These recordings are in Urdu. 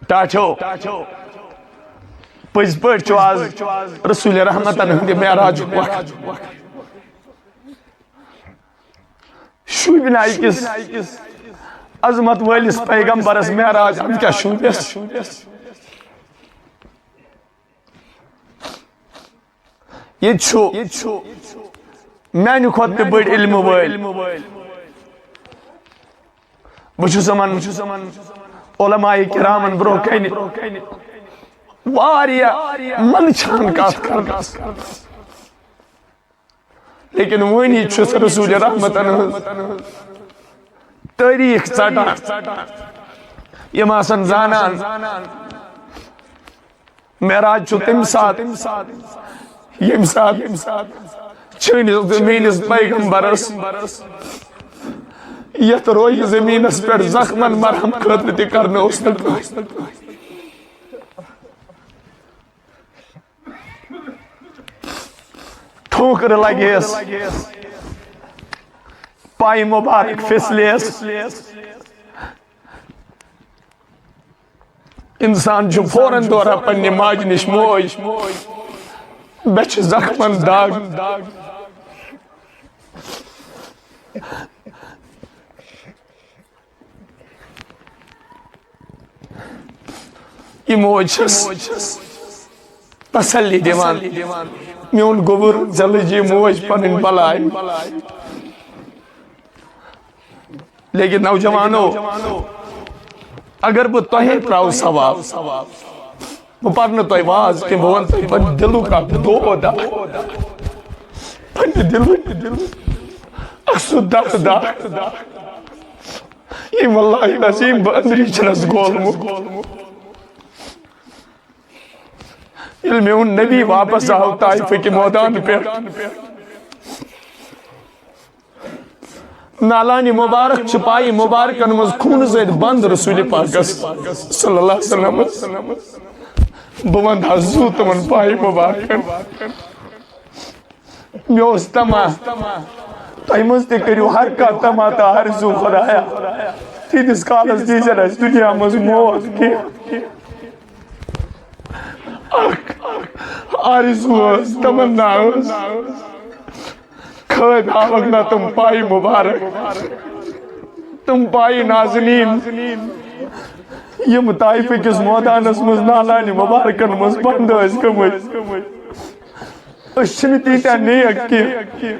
ٹاٹھو پز پٹ آز رسول رحمتن ہند معراج وقت شوبنا اکس عظمت ولس پیغمبرس معراج ام کیا شوبس یہ چھو میانہ کھت بڑ علم ول بچس علماء کرامن برو کن واریا من چھان کات کرنس لیکن ونی چھس رسول رحمتن تاریخ ژٹان یم آسن زانان معراج چھو تم سات یم سات چنس میس پیغمبرس یت روی زمینس پہ زخمن مرہم خاطر تہ کرنا اس ٹھوکر لگیس پائی مبارک پھسلیس انسان جو فوراً دورہ پنہ ماج نش موج بچ زخمن داغ یہ موج چھس تسلی دیوان میون گوبر زلجی موج پنن بلائی لیکن نوجوانو اگر بہ تہ تراو ثواب بہ پرن تہ واز کہ بہ ون تہ پن دلو کا دود پن دل اسو درد یہ واللہ نسیم بہ اندری چھنس گولمو یل میون نبی واپس آو طائف کے میدان پہ نالانی مبارک چھپائی مبارکن مز خون زید بند رسول پاکس صلی اللہ علیہ وسلم بوند حضو تمن پائی مبارکن میوز تما تیمز تے کریو ہر کا تما تا حرزو خدایا تیدس کالس دیجر اس دنیا مز موت کی آرزو تمنا خود آوگنا تم پائی مبارک تم پائی نازنین یم طائف کس میدانس مز نالانی مبارکن مز بند اس کمج اشن تیتا نیک کی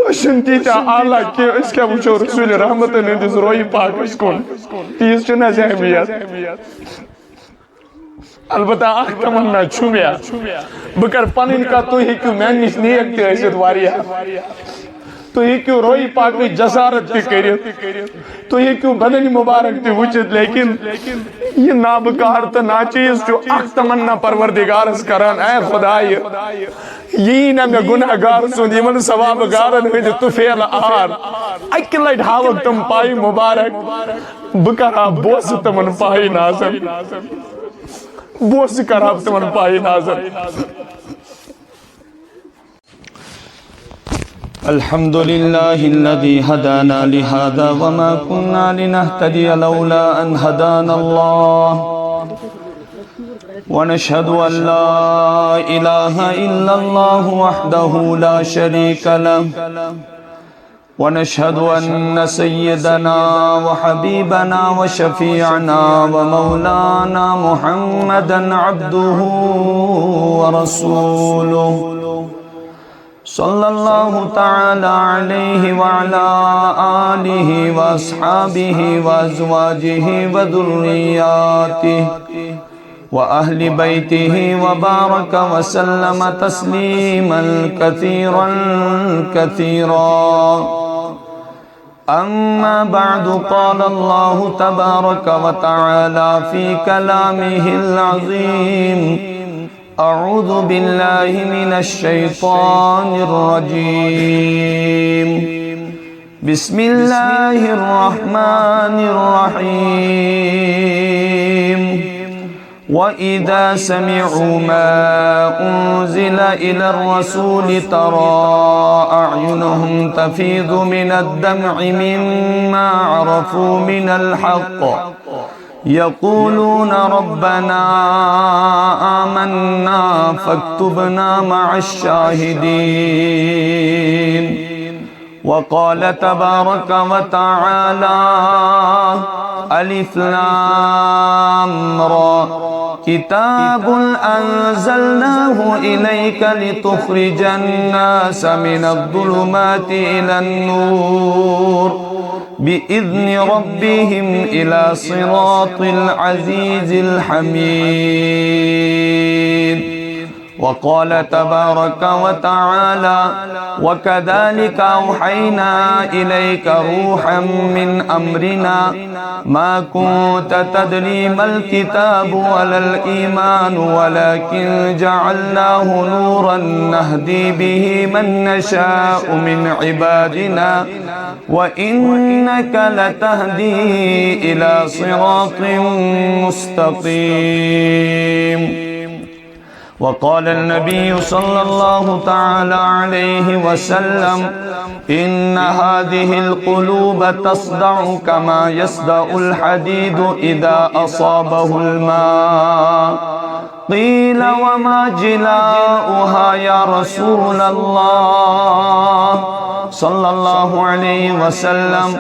اشن تیتا آلہ کی اس کے وچو رسول رحمت نے روئی پاک اس کن تیس چنہ زہمیت البتہ آخ تمنا چھویا بکر پنن کا تو ہی کیوں میں نش نیک تے ایسد واریا تو ہی کیوں روئی پاک جسارت تے کریت تو ہی کیوں بدن مبارک تے وچت لیکن یہ نابکار تا ناچیز جو آخ تمنا پروردگارس کران اے خدای یہ نہ میں گناہ گار سن یہ من ثواب گارن ہوئی تو فیل آر اکلائٹ ہاوک تم پائی مبارک بکر آپ بوس تمن پائی نازم بوس کر آپ تمن پائی نازر الحمدللہ الذي هدانا لهذا وما كنا لنهتدي لولا أن هدانا الله ونشهد أن لا إله إلا الله وحده لا شريك له ونشهد أن سيدنا وحبيبنا وشفيعنا ومولانا محمدا عبده ورسوله صلى الله تعالى عليه وعلى آله وأصحابه وأزواجه وذرياته وأهل بيته وبارك وسلم تسليما كثيرا أما بعد قال الله تبارك وتعالى في كلامه العظيم أعوذ بالله من الشيطان الرجيم بسم الله الرحمن الرحيم وَإِذَا سَمِعُوا مَا أُنزِلَ إِلَى الرَّسُولِ تَرَى أَعْيُنَهُمْ تَفِيضُ مِنَ الدَّمْعِ مِمَّا عَرَفُوا مِنَ الْحَقِّ يقولون ربنا آمنا فاكتبنا مع الشاهدين. وقال تبارك وتعالى: ألف لام را كتاب أنزلناه إليك لتخرج الناس من الظلمات إلى النور بإذن ربهم إلى صراط العزيز الحميد. وقال تبارك وتعالى: وكذلك أوحينا إليك روحا من أمرنا ما كنت تدري ما الكتاب ولا الإيمان ولكن جعلناه نورا نهدي به من نشاء من عبادنا وإنك لتهدي إلى صراط مستقيم. وقال النبي صلى الله تعالى عليه وسلم: إن هذه القلوب تصدع كما يصدع الحديد إذا أصابه الماء. قيل: وما جلاؤها يا رسول الله صلى الله عليه وسلم؟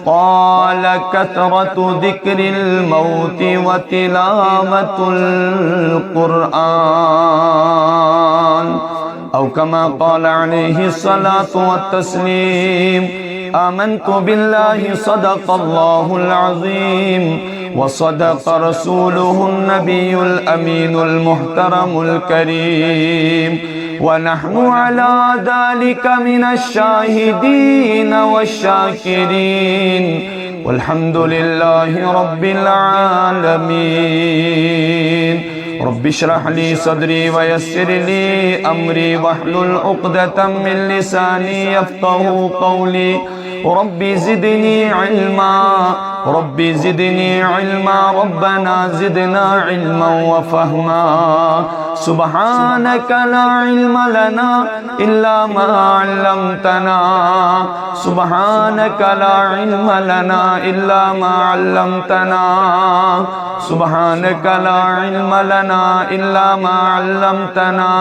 قال: كثرة ذكر الموت وتلاوة القرآن، أو كما قال عليه الصلاة والتسليم: آمنت بالله صدق الله العظيم وصدق رسوله النبي الأمين المحترم الكريم، ونحن على ذلك من الشاهدين والشاكرين، والحمد لله رب العالمين. رب اشرح لي صدري ويسر لي أمري واحلل عقدة من لساني يفقهوا قولي. رب زدني علما، رب زدني علما، ربنا زدنا علما وفهما. سبحانك لا علم لنا إلا ما علمتنا، سبحانك لا علم لنا إلا ما علمتنا، سبحانك لا علم لنا إلا ما علمتنا،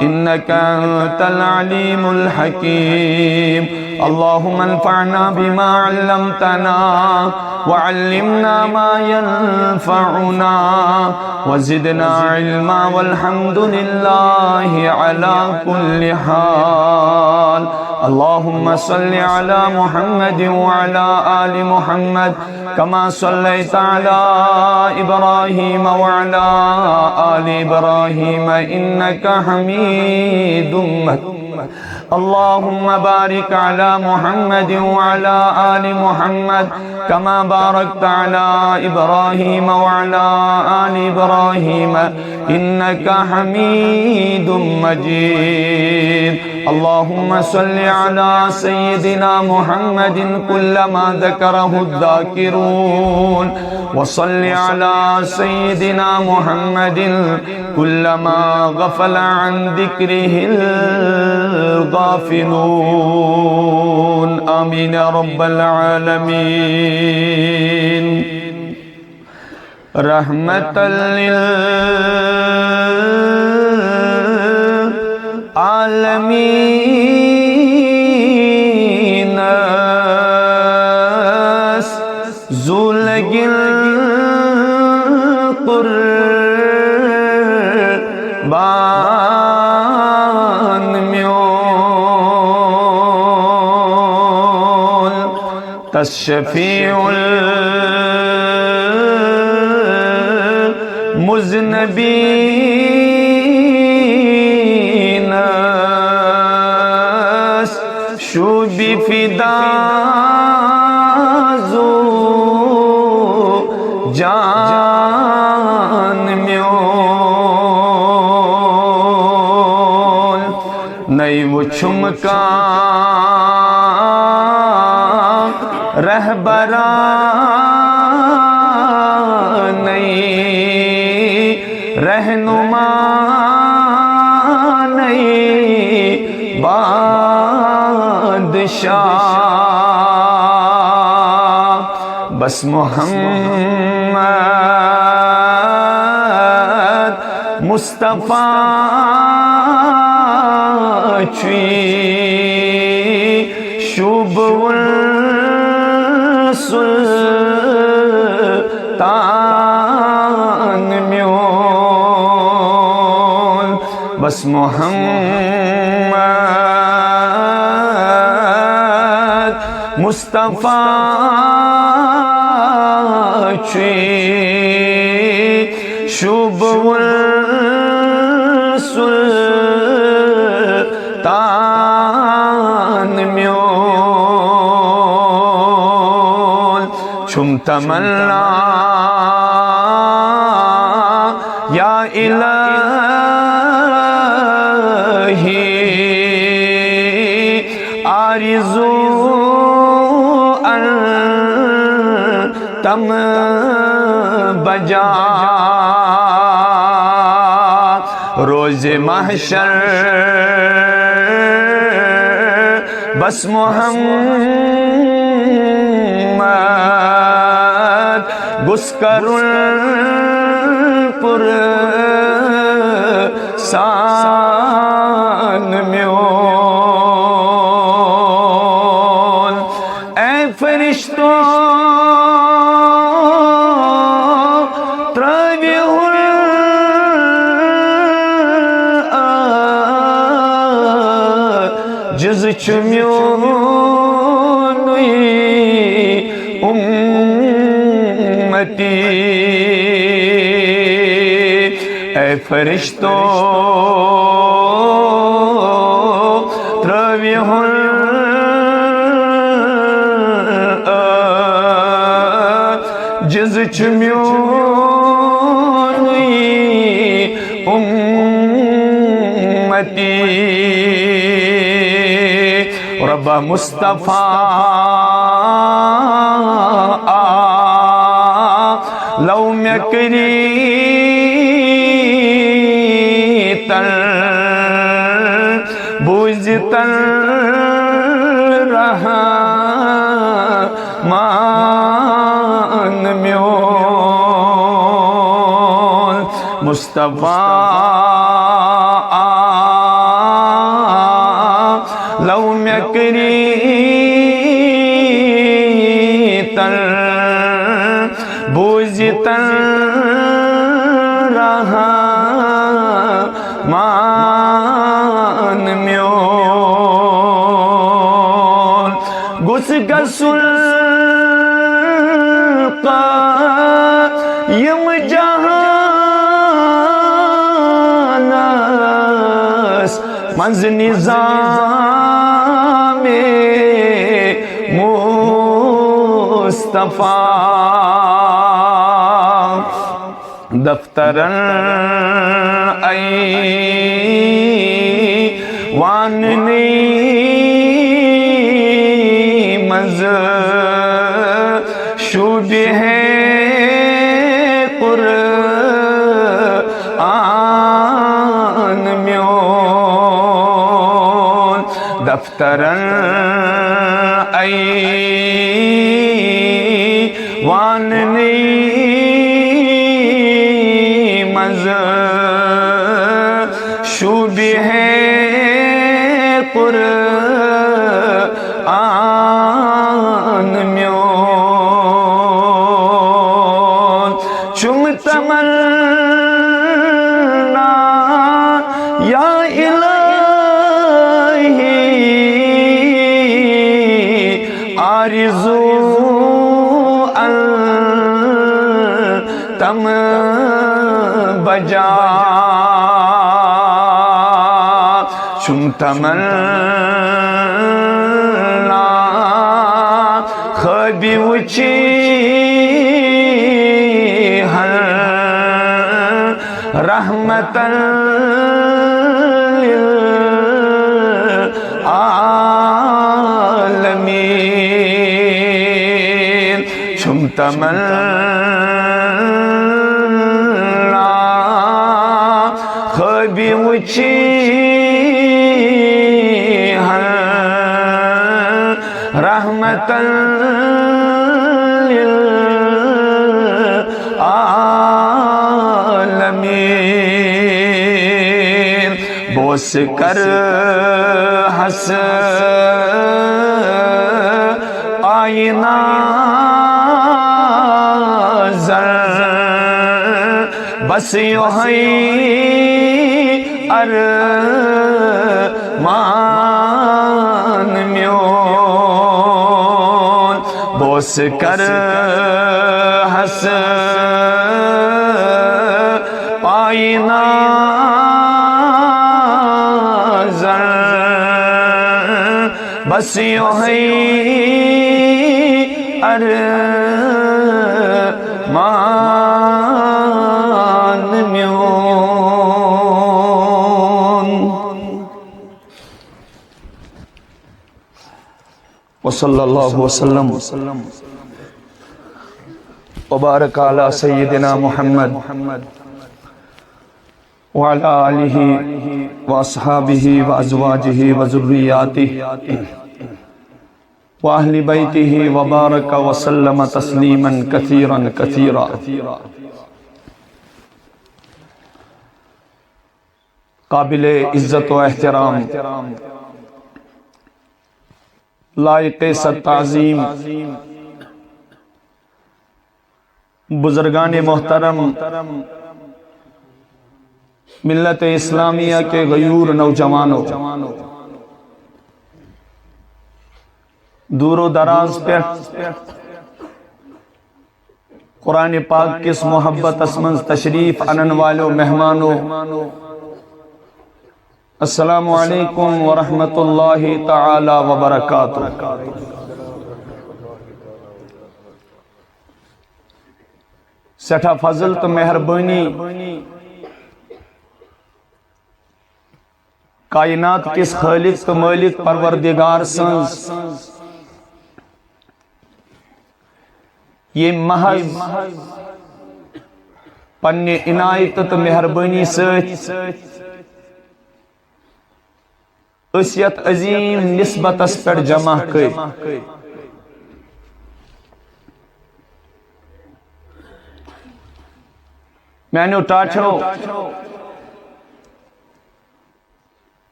إنك أنت العليم الحكيم. اللهم انفعنا بما علمتنا وعلمنا ما ينفعنا وزدنا علما، والحمد لله على كل حال. اللهم صل على محمد وعلى آل محمد كما صليت على إبراهيم وعلى آل إبراهيم إنك حميد مجيد. اللهم بارك على محمد وعلى آل محمد كما باركت على إبراهيم وعلى آل إبراهيم إنك حميد مجيد. اللهم صل على سيدنا محمد كلما ذكره الذاكرون، وصل على سيدنا محمد كلما غفل عن ذكره الغافلون. آمين يا رب العالمين. رحمة للعالمين زولق القربان ميول تشفيع المذنبين شو بفدازو جان میول نئی وہ چھمکا رہبران نئی رہنما نئی بادشاہ بس محمد مصطفیٰ چوی شوب سلطان میون بس محمد مصطفیٰ چوی شوب سلطان میون چم تمنا یا الہی آرزو تم بجا روز محشر بس محمد گسکرن پر سان میون اے فرشتوں جز چمیونی امتی اے فرشتوں ترویہن جز چمیونی امتی رب مصطفیٰ لو میں کری تر بوجھ تر رہا مان میون مصطفیٰ لو میں کری تر بوجھ تر رہا مان میون گس گسل قائم جہانس منز نظام مصطفیٰ دفترن ایواننی مز شوبہ قرآن میون دفترن ایواننی مز شوبہ قرآن میون چم تمنا یا الہی آرزو تم بجا چم تمنا خبی وچی ہر رحمتاً للعالمین چم تمنا خبی وچی ہر رحمتاً بوس کر ہس آئینہ زر بس یوں ہے ارمان میون بوس کر ہس آئینہ زر بس یوں ہے ارمان میون وصلی اللہ وسلم وبارک علی سیدنا محمد وعلى آلہ واصحابہ وازواجہ وذریاتہ وأهل بيته وبارك وسلم تسليما كثيرا كثيرا قابل عزت و احترام لائق ست تعظیم بزرگان محترم ملت اسلامیہ کے غیور نوجوانوں دور و دراز پر قرآن پاک کس محبت اسمنز تشریف انن والو مہمانوں السلام علیکم ورحمت اللہ تعالی وبرکاتہ سٹھا فضل تو مہربانی کائنات کس خالق تو مالک پروردگار سنز یہ محض پنی عنایت تو مہربانی سچ اسیت عظیم نسبت اس پر جمع کر میں نے ٹاٹھو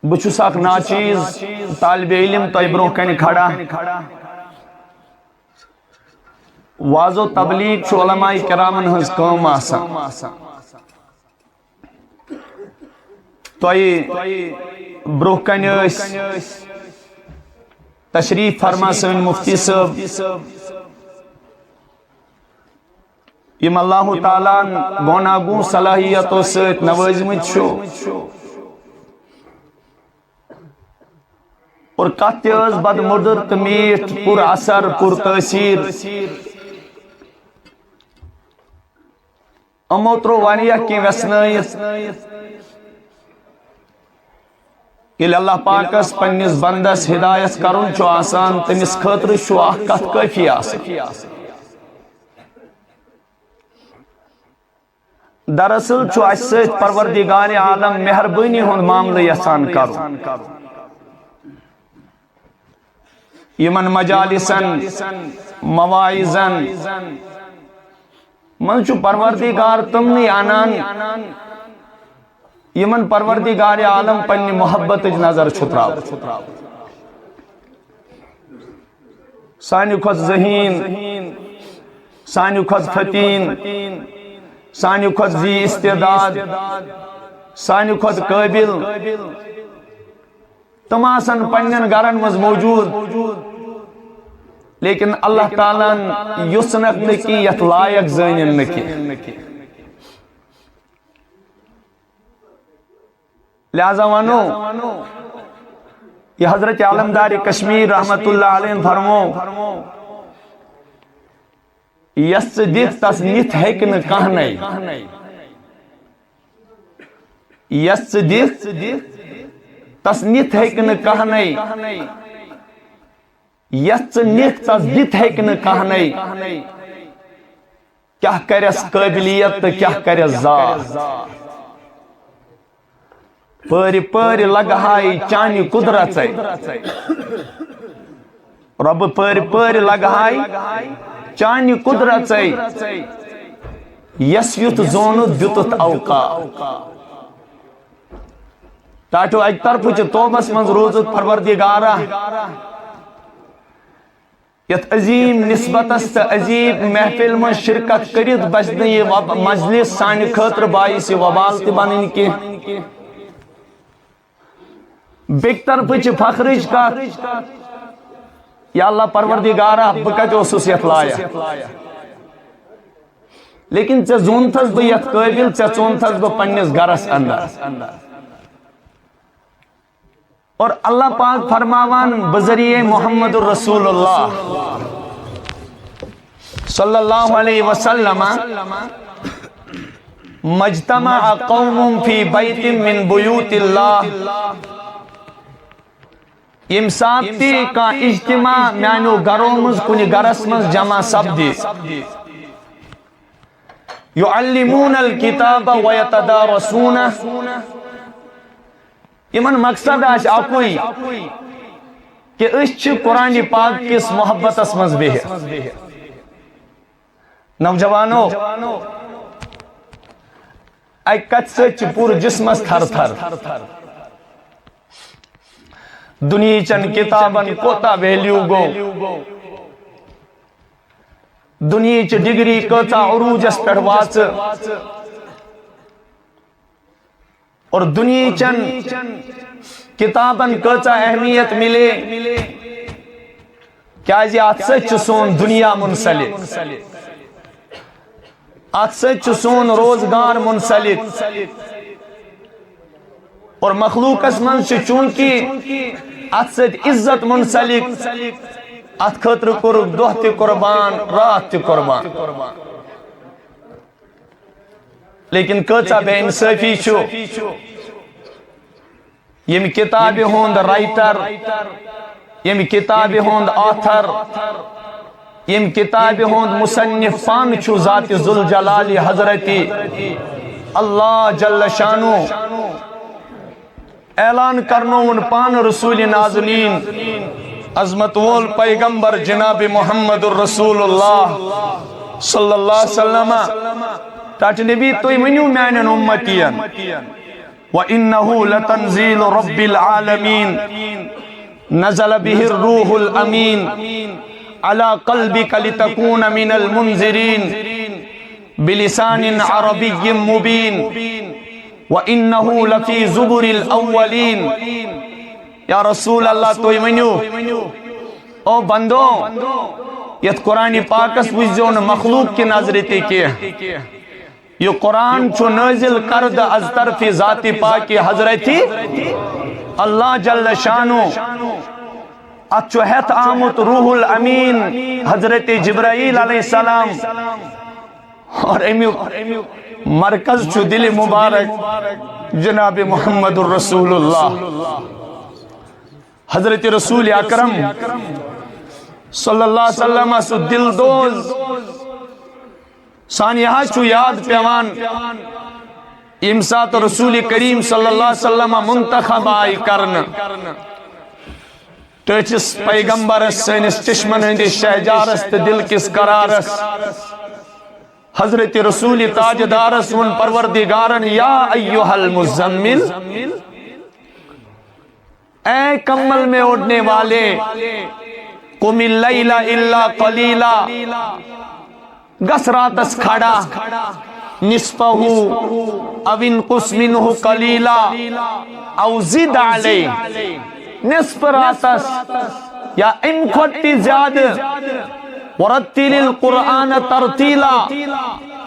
بچھس اک ناچیز طالب علم تو برو کن کھڑا واز و تبلیغ چھو علماء کرامن ہنس قوم آسا تو برو کن تشریف فرما سن مفتی صاحب یم اللہ تعالیٰ گوناگون صلاحیتوں سے نوازمت چھو اور کہتے از بد مدر تمیٹ پر اثر پر تاثیر اموترو وانیہ کی وسنائیت یل اللہ پاکس پنیس بندس ہدایت کرن چھو آسان تمس خطر چھو احکت کافی آسان دراصل چھو اسیت پروردگار عالم مہربانی ہون معاملہ یسان کرو یمن مجالسن مواعظن من چھو پروردگار تم نہیں آنان یمن پروردگار عالم پنی محبت نظر چھتراو سانی خود ذہین سانی خود فتین سانی خود ذی استعداد سانی خود قابل تماسن پنین گرن مز موجود لیکن اللہ تعالیٰ یسنک نکی یت لائق زینن نکی لہذا ونو یہ حضرت علمدار کشمیر رحمت اللہ علیہ فرمو یس دیت تس نیت ہیکن کہنے یس دیت تس نیت ہیکن کہنے یس نیت تس دیت ہیکن کہنے کیا کرس قابلیت کیا کرس ذات پری پری لگہائی چانی قدرت رب پری پری لگہائی چانی قدرت یس یت زونت دیتت اوقا ٹاٹو ایک طرف توبس من روزت پروردگارہ یت عظیم نسبت است عظیم محفل من شرکت کرت بچ یہ مجلس سان خطر باعث وبال تہ بنن کی بیک طرف فخرچ کت یا اللہ پروردگارہ بہ کتہ اوسس یت لائق لیکن ژے زونتھس بہ یت قابل ژے ژونتھس بہ پننس گرس اندر اور اللہ پاک فرماوان بذریعہ محمد الرسول اللہ صلی اللہ علیہ وسلم مجتمع قوم فی بیت من بیوت اللہ یم ساتھ کا اجتماع میانو گھروں مز کنی گرس مز جمع سپدی یعلمون الکتاب ویتدارسون یمن مقصد آش اکوئی کہ اس قرآن پاک کس محبت مز بہت نوجوانو ایک کت سچ پور جسمس تھر تھر دنیا چن کتابن کوتا ویلیو گو دنیا چ ڈگری کوتا عروجس پر واچ اور دنیا چن کتابن کچا اہمیت ملے کیا جی آت سچ سون دنیا منسلک آت سچ سون روزگار منسلک اور مخلوق اسمن سے چونکہ آت سچ عزت منسلک آت خطر کرب دوہ تی قربان رات تی قربان لیکن کچا بے انصافی چھو یم کتاب ہوند رائٹر یم کتاب ہوند آتھر یم کتاب ہوند مصنف پان چھو ذات ذوالجلال حضرتی اللہ جل شانو اعلان کرنو ان پان رسول نازلین عظمت وول پیغمبر جناب محمد الرسول اللہ صلی اللہ علیہ وسلم تاٹ نبی توی منیو میانن امتین وَإِنَّهُ لَتَنزِيلُ رَبِّ الْعَالَمِينَ نَزَلَ بِهِ الرُّوحُ الْأَمِينَ عَلَى قَلْبِكَ لِتَكُونَ مِنَ الْمُنذِرِينَ بِلِسَانٍ عَرَبِيٍّ مُبِينٍ وَإِنَّهُ لَفِي زُبُرِ الْأَوَّلِينَ یا رسول اللہ توی منیو او بندو یت قرآن پاکس وزیون مخلوق کی نظرتی کیا یہ قرآن چھو نازل کرد از طرف ذاتی پاکی حضرتی اللہ جل شانو اچھو حت آمت روح الامین حضرت جبرائیل علیہ السلام اور امیو مرکز چھو دل مبارک جناب محمد الرسول اللہ حضرت رسول اکرم صلی اللہ علیہ وسلم سو دل دوز سان یہاں چھو یاد پیوان امسات رسول کریم صلی اللہ علیہ وسلم منتخب آئی کرن ٹچس پیغمبرس سینس چشمن ہندی شہجارس دل کس قرارس حضرت رسول تاجدارس ان پروردگارن یا ایوہ المزمل اے کمل میں اڑنے والے قم اللیل الا قلیلا گس راتس کھڑا نصفہ او انقص منہ قلیلا او زد علی نصف راتس یا امکھوٹی زیاد ورتیل القرآن ترتیلا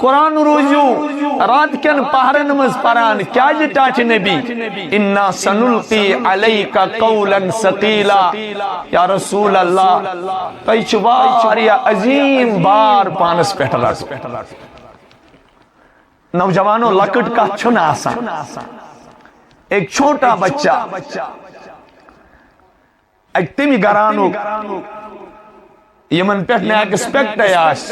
قرآن روزو رات کن پہرن مز پران کیا جٹاچ نبی انا سنلقی علیکا قولا ثقیلا یا رسول اللہ پیچوار یا عظیم بار پانس پیٹھلا نوجوانوں لکٹ کا چھن آسان ایک چھوٹا بچہ ایک تیمی گرانو یمن پیٹ نے ایکسپیکٹ ہے آس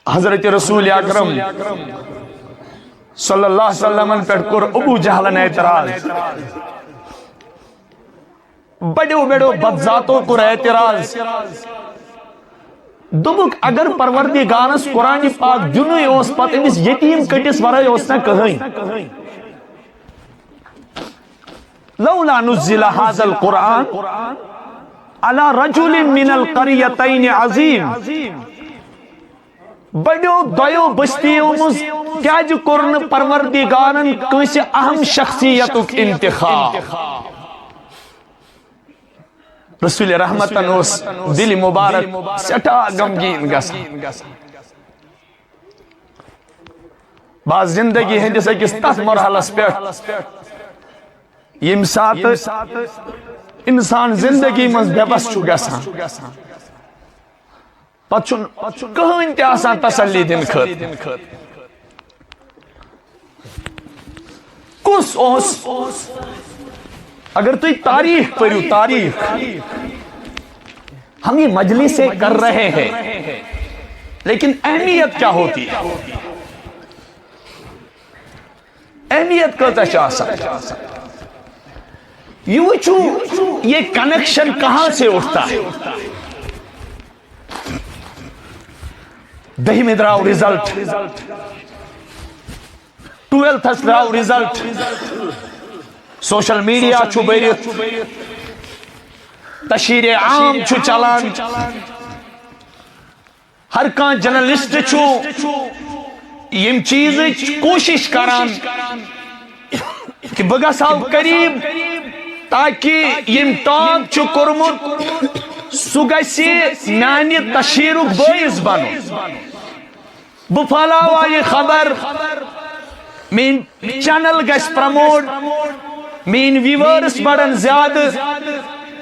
حضرت رسول اکرم صلی اللہ علیہ وسلم پیٹ کر ابو جہلن اعتراض بڑو بڑو بدذاتوں کو اعتراض دوبک اگر پروردگارس قرآن پاک دنوی اوس پت امس یتیم کٹس ورائے اوس نہ کہیں لولا نزل هذا القرآن على رجل من القريتين عظيم بڑیو دویو بستیو مز کیاج کرن پروردگارن کس اہم شخصیتک انتخاب رسول رحمتن اس دل مبارک سٹا غمگین گژھان بعض زندگی ہندس اکس تس مرحلس پہ یم سات انسان زندگی مز بے بس چھُ گژھان پتہ چھُنہٕ کٕہٕنۍ تہِ آسان تسلی دِنہٕ خٲطرٕ کُس اوس اگر تُہۍ تاریخ پٔرِو تاریخ ہم یہ مجلسیں کر رہے ہیں لیکن اہمیت کیا ہوتی ہے اہمیت کۭژاہ چھِ آسان یہ وچھو یہ کنیکشن کہاں سے اٹھتا ہے دہمی دراؤ ریزلٹ 12th دراؤ ریزلٹ سوشل میڈیا چھو بریت تشہیر عام چھو چلان ہر کان جرنلسٹ چھو یم چیز کوشش کران کہ بگس آو قریب تاکہ یم ٹاک چھو کرمت سو گسی میانی تشہیرک باعث بنو بپھلاو آئی خبر مین چینل گس پرموٹ مین ویورز بڑھن زیادہ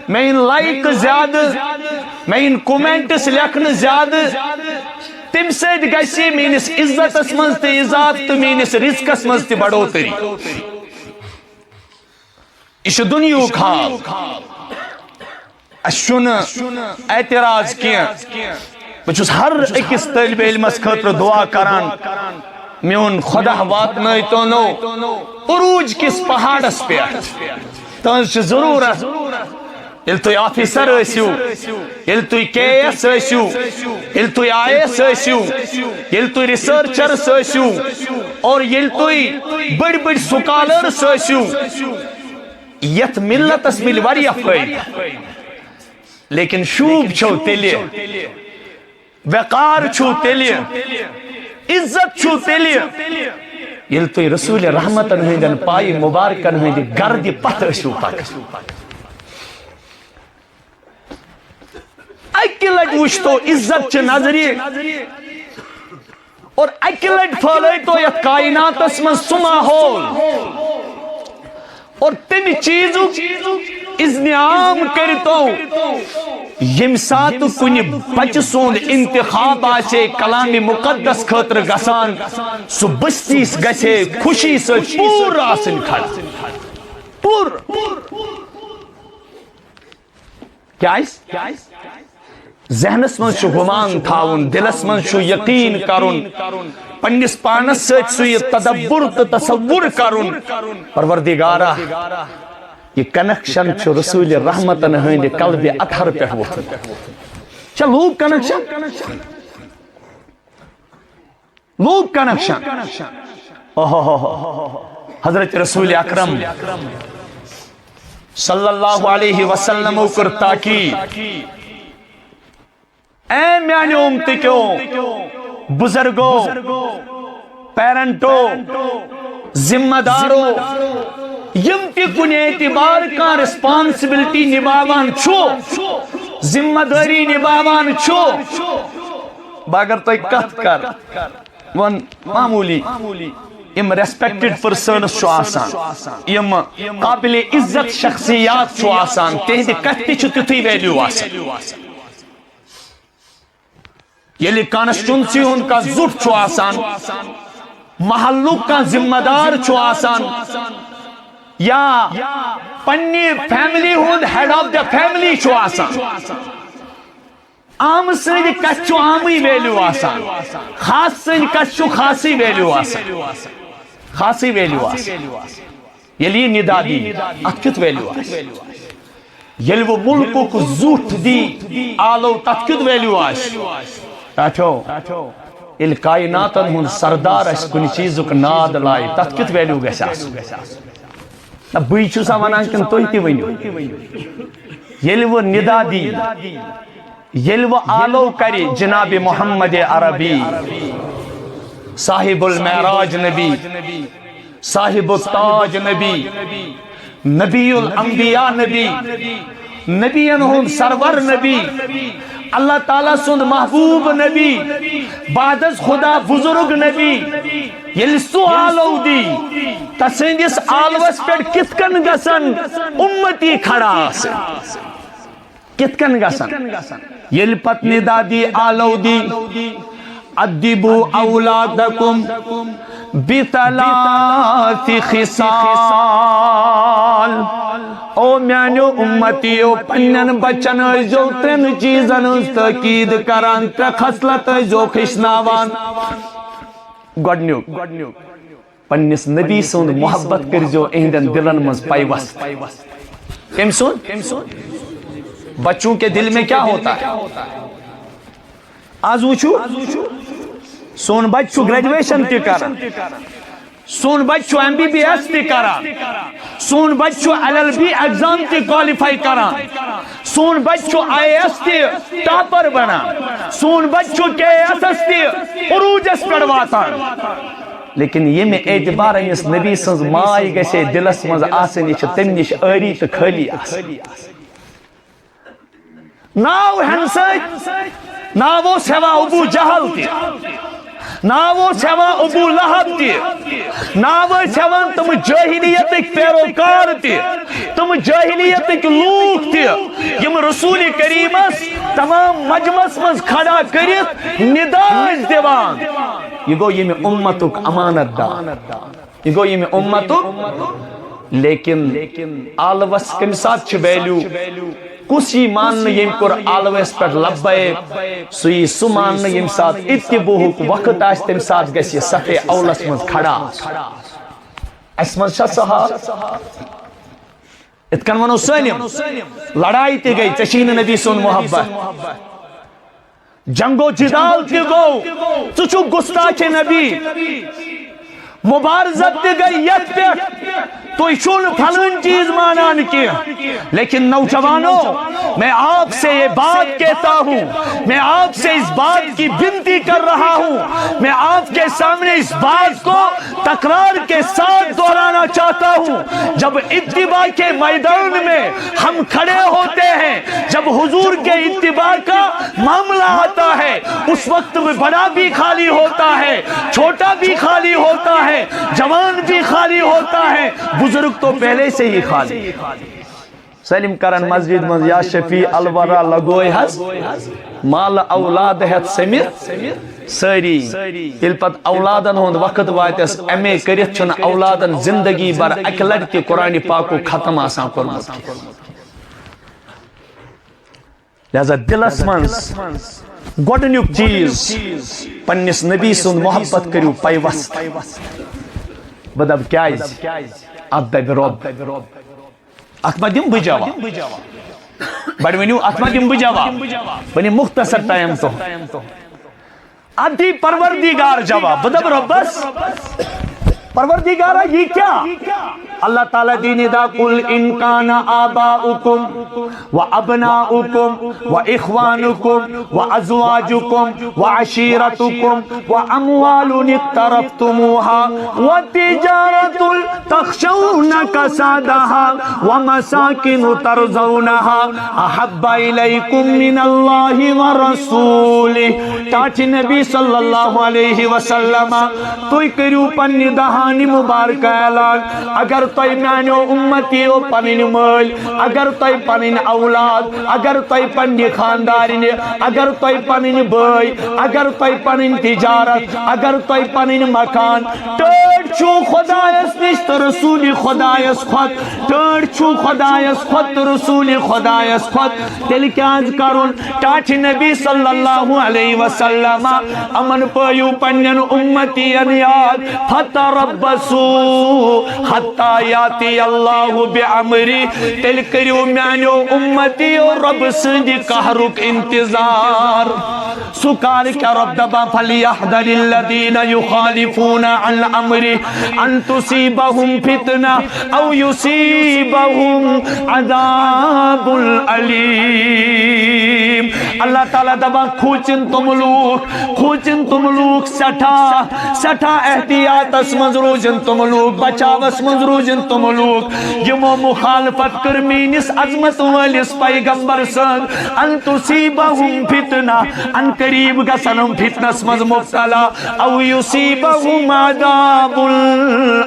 مین لائک زیادہ مین کومنٹس لکھن زیادہ تم سید گسی مینس عزتس منز تے اضافہ تو مینس رزقس منز تے بڑھوتری یہ دنیاک حال اشن اعتراض کیا بچس ہر اکس طالب علمس خاطر دعا کران میون خدا واتنائی تو نو عروج کس پہاڑس پہ تہذ ضرورت یل تھی آفیسر ٲسِو یل تھی KS ٲسِو یل تھی IAS ٲسِو یل تھی ریسرچرس ٲسِو اور یل تھی بڑ بڑ سکالرس ٲسِو یت ملتس مل واریاہ فٲیدٕ لیکن شوب چھو تیلی وقار چھو تیلی عزت چھو تیلی یل تھی رسول رحمتن ہندن پائی مبارکن ہندی گرد پتھ ٲسِو پک اکی لٹ وچھتو عزت چھ نظری اور اکی لٹ پھلٲیتو یت کائناتس من سُہ ماحول اور تم چیزوں اذنعام کرتو یم سات کن بچ سوند انتخاب آسے کلام مقدس خاطر گسان سو بستیس گسے خوشی سے پور آسن کھڑ پور کیا ذہنس من چھو گمان تھاون دلس من چھو یقین کرن پنس پانس سچ سو یہ تدبر تو تصور کرن پروردگارہ یہ کنیکشن چھو رسول رحمتن ہندِ قلب اطہر پہ ووتھمُت چھا لوگ کنیکشن حضرت رسول اکرم صلی اللہ علیہ وسلم کر تاکید اے میانی امتکیو بزرگو پیرنٹو ذمہ دارو یم تی کن اعتبار کا ریسپانسبلٹی نباوان چھو ذمہ داری نباوان چھو باگر تو ایک کت کر ون معمولی یم ریسپیکٹڈ پرسنس چھو آسان یم قابل عزت شخصیات چھو آسان تہندِ کتی چھو تیتھی ویلیو آسان یلی کانسٹیٹنسی ہن کا زٹ چھو آسان محلوک کا ذمہ دار چھو آسان یا پنی فیملی ہن ہیڈ آف دا فیملی چھو آسان عام سن کس چھو عامی ویلیو آسان خاص سن کس چھو خاصی ویلیو آسان خاصی ویلیو آسان یلی ندا دی ات کت ویلیو آسان یل وہ ملک زوٹ دی آلو تت کت ویلیو آس ٹاٹھو یل کائناتن ہن سردار اس کن چیزک ناد لائے تت کت ویلیو گژھِ آسُن نہ بٕے چھُسا ونان کِنہٕ تُہۍ تہِ ؤنِو ییٚلہِ وۄنۍ نِدا دی ییٚلہِ وۄنۍ آلو کرِ جناب محمد عربی صاحب المعراج نبی صاحب التاج نبی نبی الانبیاء نبی نبیین ہند سرور نبی اللہ تعالیٰ سند محبوب نبی بعد از خدا بزرگ نبی یل سو آلو دی تسندس آلوس پہ کت کن گسن امتی کھڑا کت کن گسن یل پت ندا دی آلو دی ادبو اولادکم بثلاث خصال او میانو امتیو پنن بچن جو ترن چیزن تاکید کران تر خصلت جو خشناوان گوڑنیو پنس نبی سون محبت کر جو اہدن دلن مز پیوست کم سون بچوں کے دل میں کیا ہوتا ہے آج وچھو سون بچو گریجویشن تی کران سون بچو ایم بی بی ایس تی کران سون بچو LLB ایگزام تی کوالیفائی کران سون بچو IAS تی ٹاپر بنان سون بچو KSS تی عروجس پر واتان لیکن یہ میں اعتبار اس نبی سنز مائی گشے دلس مز آسن یہ تم نش اری تو خالی آسن ناو ہنسد ناو سوا ابو جہل تی ناو سوا ابو لہب تی ناو سوا تم جاہلیت پیروکار تی تم جاہلیت لوگ تی یم رسول کریمس تمام مجمس مز کھڑا کرت نداز دیوان یہ گو یہ میں امتک امانت دار یہ گو یہ میں امتک لیکن آلوس کم ساتھ چھ ویلیو کسی مانن یم کور آلوس پر لبے سوئی سو مانن یم ساتھ اتبوہک وقت آس تم ساتھ گسی صفے اولس مز کھڑا اس مز شاہ صحاب اتکن ونو سلم لڑائی تی گئی چشین نبی سن محبت جنگ و جدال تی گو چچو گستاخ نبی مبارزت تی گئی یت پہ تو شون پھلن چیز مانان کی لیکن نوجوانوں میں آپ سے یہ بات کہتا ہوں میں آپ سے اس بات کی بنتی کر رہا ہوں میں آپ کے سامنے اس بات کو تکرار کے ساتھ دہرانا چاہتا ہوں جب اتباع کے میدان میں ہم کھڑے ہوتے ہیں جب حضور کے اتباع کا معاملہ آتا ہے اس وقت میں بڑا بھی خالی ہوتا ہے چھوٹا بھی خالی ہوتا ہے جوان بھی خالی ہوتا ہے بزرگ تو پہلے سے ہی خالی سلم کرن مسجد من یا شفیع الورا لگوئی حس مال اولاد ہت سمت ساری یل پت اولادن ہند وقت واتس ایم اے کرت چھن اولادن زندگی بر اک لڑکی قرآن پاک کو ختم آسان کرمت لہذا دلس منز گوڑنیک چیز پنس نبی سن محبت کریو پیوست بدب کیاز ادب رب اتما دم بجواب بڑ ونیو اتما دم بجواب بنی مختصر ٹائم تو ادی پروردگار جواب بدب ربس پروردگارہ یہ کیا اللہ تعالیٰ دین دا قل ان کان آباؤکم و ابناؤکم و اخوانکم و ازواجکم و عشیرتکم و اموال اقترفتموها و تجارت تخشون کسادها و مساکن ترزونها احب الیکم من اللہ و رسولہ تاچ نبی صلی اللہ علیہ وسلم توی کریو پنی دہانی مبارک اعلان اگر توی میانو امتیو پنن مال اگر توی پنن اولاد اگر توی پنن خاندارین اگر توی پنن بھائی اگر توی پنن تجارت اگر توی پنن مکان ٹوٹ چھو خدایس نش تو رسول خدایس خود ٹٲڑ چھو خدایس خود تو رسول خدایس خود تیل کیاز کرن ٹاٹھ نبی صلی اللہ علیہ وسلم امن پایو پنن امتین یاد فتربصوا حتی یاتی اللہ بعمری تیل کریو میانیو امتی اور رب سندی قہرک انتظار سکار کیا رب دبا فلیحذر الذین یخالفون عن امری ان تصیبہم فتنہ او یصیبہم عذاب العلیم اللہ تعالیٰ دبا کھوچن تم لوگ سٹھا احتیاط اسمز روجن تم لوگ بچاو اسمز روجن تم لوگ یمو مخالفت کر مینس عظمت والس پیغمبر سن ان تصیبہم فتنہ ان قریب گسنم فتنس مز مبتلا او یصیبہم عذاب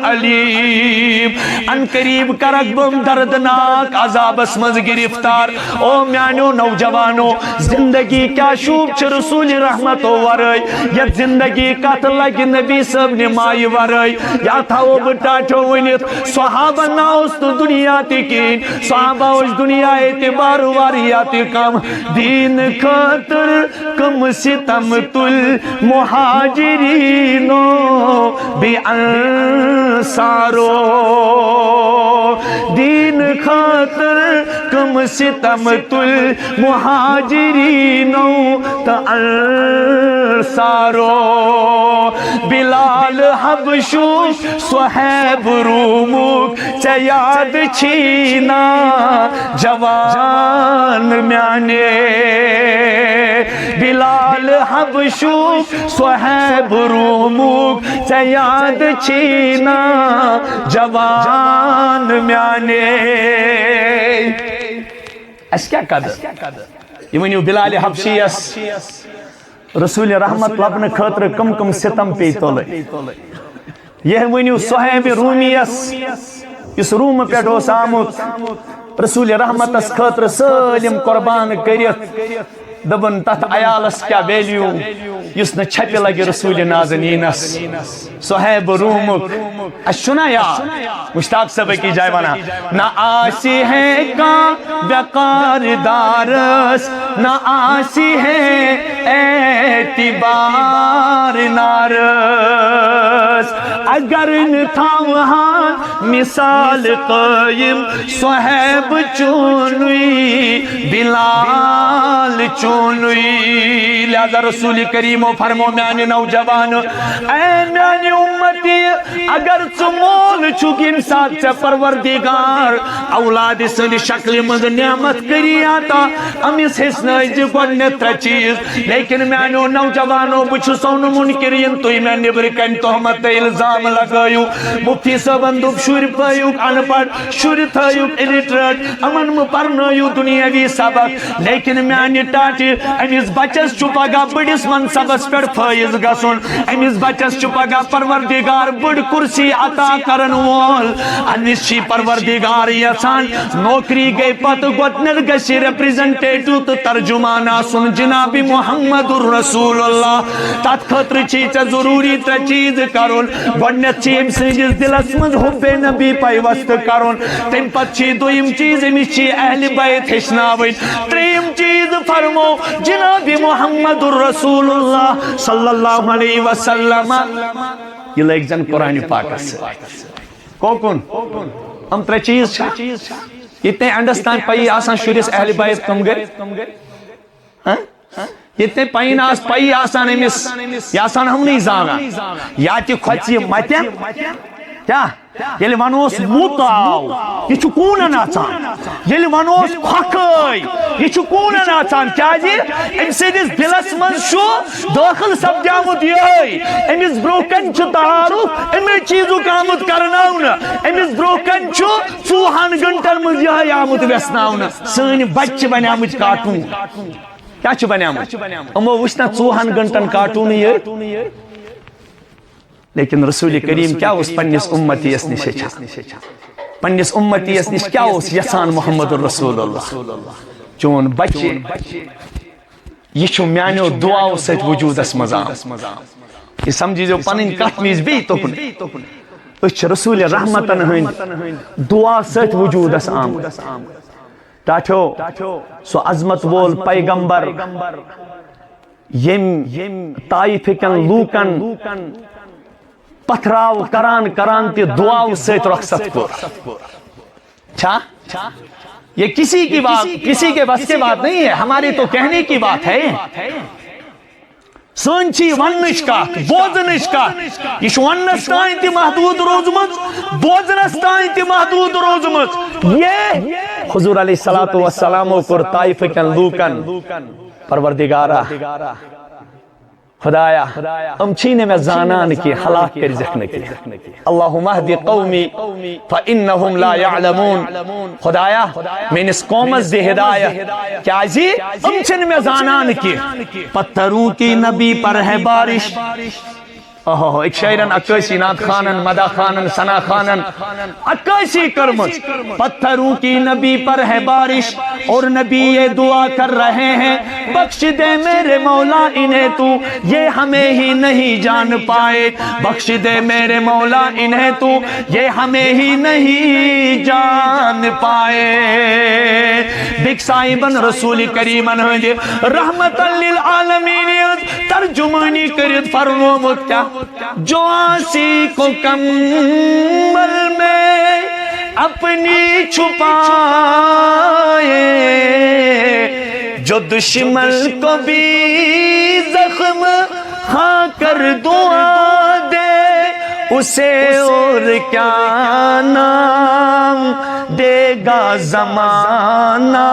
العلیم ان قریب کرک بم دردناک عذاب اسمز گرفتار او میانو نوجوانو زندگی کیا شوب چھ رسول رحمت ورائے یا زندگی کت لگ نبی صاحب نمائی ورائے یا تھا وہ بٹاٹو ونیت صحابہ ناوست دنیا تکین صحابہ اس دنیا اعتبار واریات کم دین خاطر کم ستم تل مہاجرینو بی انصارو دین خاطر کم ستم تل مہاجرینو تا انصارو بلال حبشو صحیب رومک چیاد چھینا جوان میانے بلال حبشو صحیب رومک چیاد چھینا جوان میانے اس کیا قدر یہ ونیو بلال حبشیس رسول رحمت لبن خاطر کم ستم پی تولے یہ ونیو صحیب رومیس اس روم پیٹ اوس آمت رسول رحمت اس خاطر سالم قربان کریت دبن تحت عیالس کیا ویلیو یس نہ چھپی لگی رسول نازنینس صحیب رومک اشنا یا مشتاق صاحب کی جائے وانا نہ آسی ہے کا وقار دارس نہ آسی ہے اعتبار نارس اگر تھا وہاں مثال قائم صحیب چونوی بلال چونوی لہذا رسول کریم و فرمو میانی نوجوان اے میانی امتی اگر چمول چکن ساتھ سے پروردگار اولاد سن شکل مند نعمت کری آتا امیس حسنائی جی گونیت چیز لیکن میانو نوجوانو بچو سون منکرین توی میں نبر کن تحمت الزام لگایو مفتی سبندوب شور پایوک انپڑ شور تھایوک الیٹرٹ امن مپرنایو دنیاوی سبق لیکن میانی ٹاٹی امیس بچس چپا گا بڑیس منصبس پر فائز گسن امیس بچس چپا گا پروردگار بڑ کرسی عطا کرن وول انیس چی پروردگار یسان نوکری گئی پت گوتنر گسی ریپریزنٹیٹو تو ترجمان آسن جناب محمد الرسول اللہ تات خطر چیچ ضروری تر چیز کرن گوڑنیت چیم سنجز دل اسمد حب نبی پائی وست کرن تیم پت چی دویم چیز امیس چی اہل بیت حشناوین تریم چیز فرمو جناب محمد الرسول اللہ صلی اللہ علیہ وسلم یہ لائک زن قرآن پاک سے کوکن ہم تر چیز چھا اتنے انڈرسٹینڈ پائی آسان شریس اہل بیت کم گئے اتنے پائی ناس پائی آسان امیس یا آسان ہم نہیں زانا یا تی خوچی متن کیا یلی ونوس موتاو یہ چھو کونن آسان یلی ونوس کھوکائی یہ چھو کونن آسان کیا جی امسیدس دلس من شو داخل سب جامت یہ امیس بروکن چھو تعارف امی چیزو کامت کرناونا امیس بروکن چھو 200 گھنٹر مز یہ آمت ویسناونا سانی بچ بنی آمت کارٹون کیا چھو بنی آمت امو وشنا 200 گھنٹن کارٹون یہ لیکن رسول کریم کیا اس پنیس امتی اس نشے چھا پنیس امتی اس نش کیا اس یسان محمد الرسول اللہ چون بچے یہ چھو میانیو دعاو سیت وجود اس مزام یہ سمجھی جو پنین کٹ میز بھی تو کنے اچھ رسول رحمتن ہند دعا ست وجود اس آم ٹاٹھو سو عظمت وول پیغمبر یم طائف کن لوکن پتھراو کران کران تی دعاو ست رخصت کو چھا یہ کسی کی بات کسی کے بس کے بات نہیں ہے ہماری تو کہنے کی بات ہے سنچی ونش کات بوزنش کات یہ ونس تائیں تی محدود روزمت بوزنس تائیں تی محدود روزمت یہ حضور علیہ السلام کو طائف کن لوکن پروردگارہ خدایا ام چھینے میں زانان کی ہلاک کر زخنے کی اللہم اہدی قومی فإنہم لا یعلمون خدایا میں اس قومت دے ہدایت کیا جی ام چھینے میں زانان کی پتھروں کی نبی پر ہے بارش ایک شاعرن اکیسی نات خانن مدا خانن سنا خانن اکیسی کرمت پتھروں کی نبی پر ہے بارش اور نبی یہ دعا کر رہے ہیں بخش دے میرے مولا انہیں تو یہ ہمیں ہی نہیں جان پائے بخش دے میرے مولا انہیں تو یہ ہمیں ہی نہیں جان پائے بک صاحبن رسول کریمن ہوئے رحمتا للعالمین ترجمانی کرد فرمومت کیا جو آسی کو کمبل میں اپنی چھپائے جو دشمن کو بھی زخم کھا کر دعا دے اسے اور کیا نام دے گا زمانہ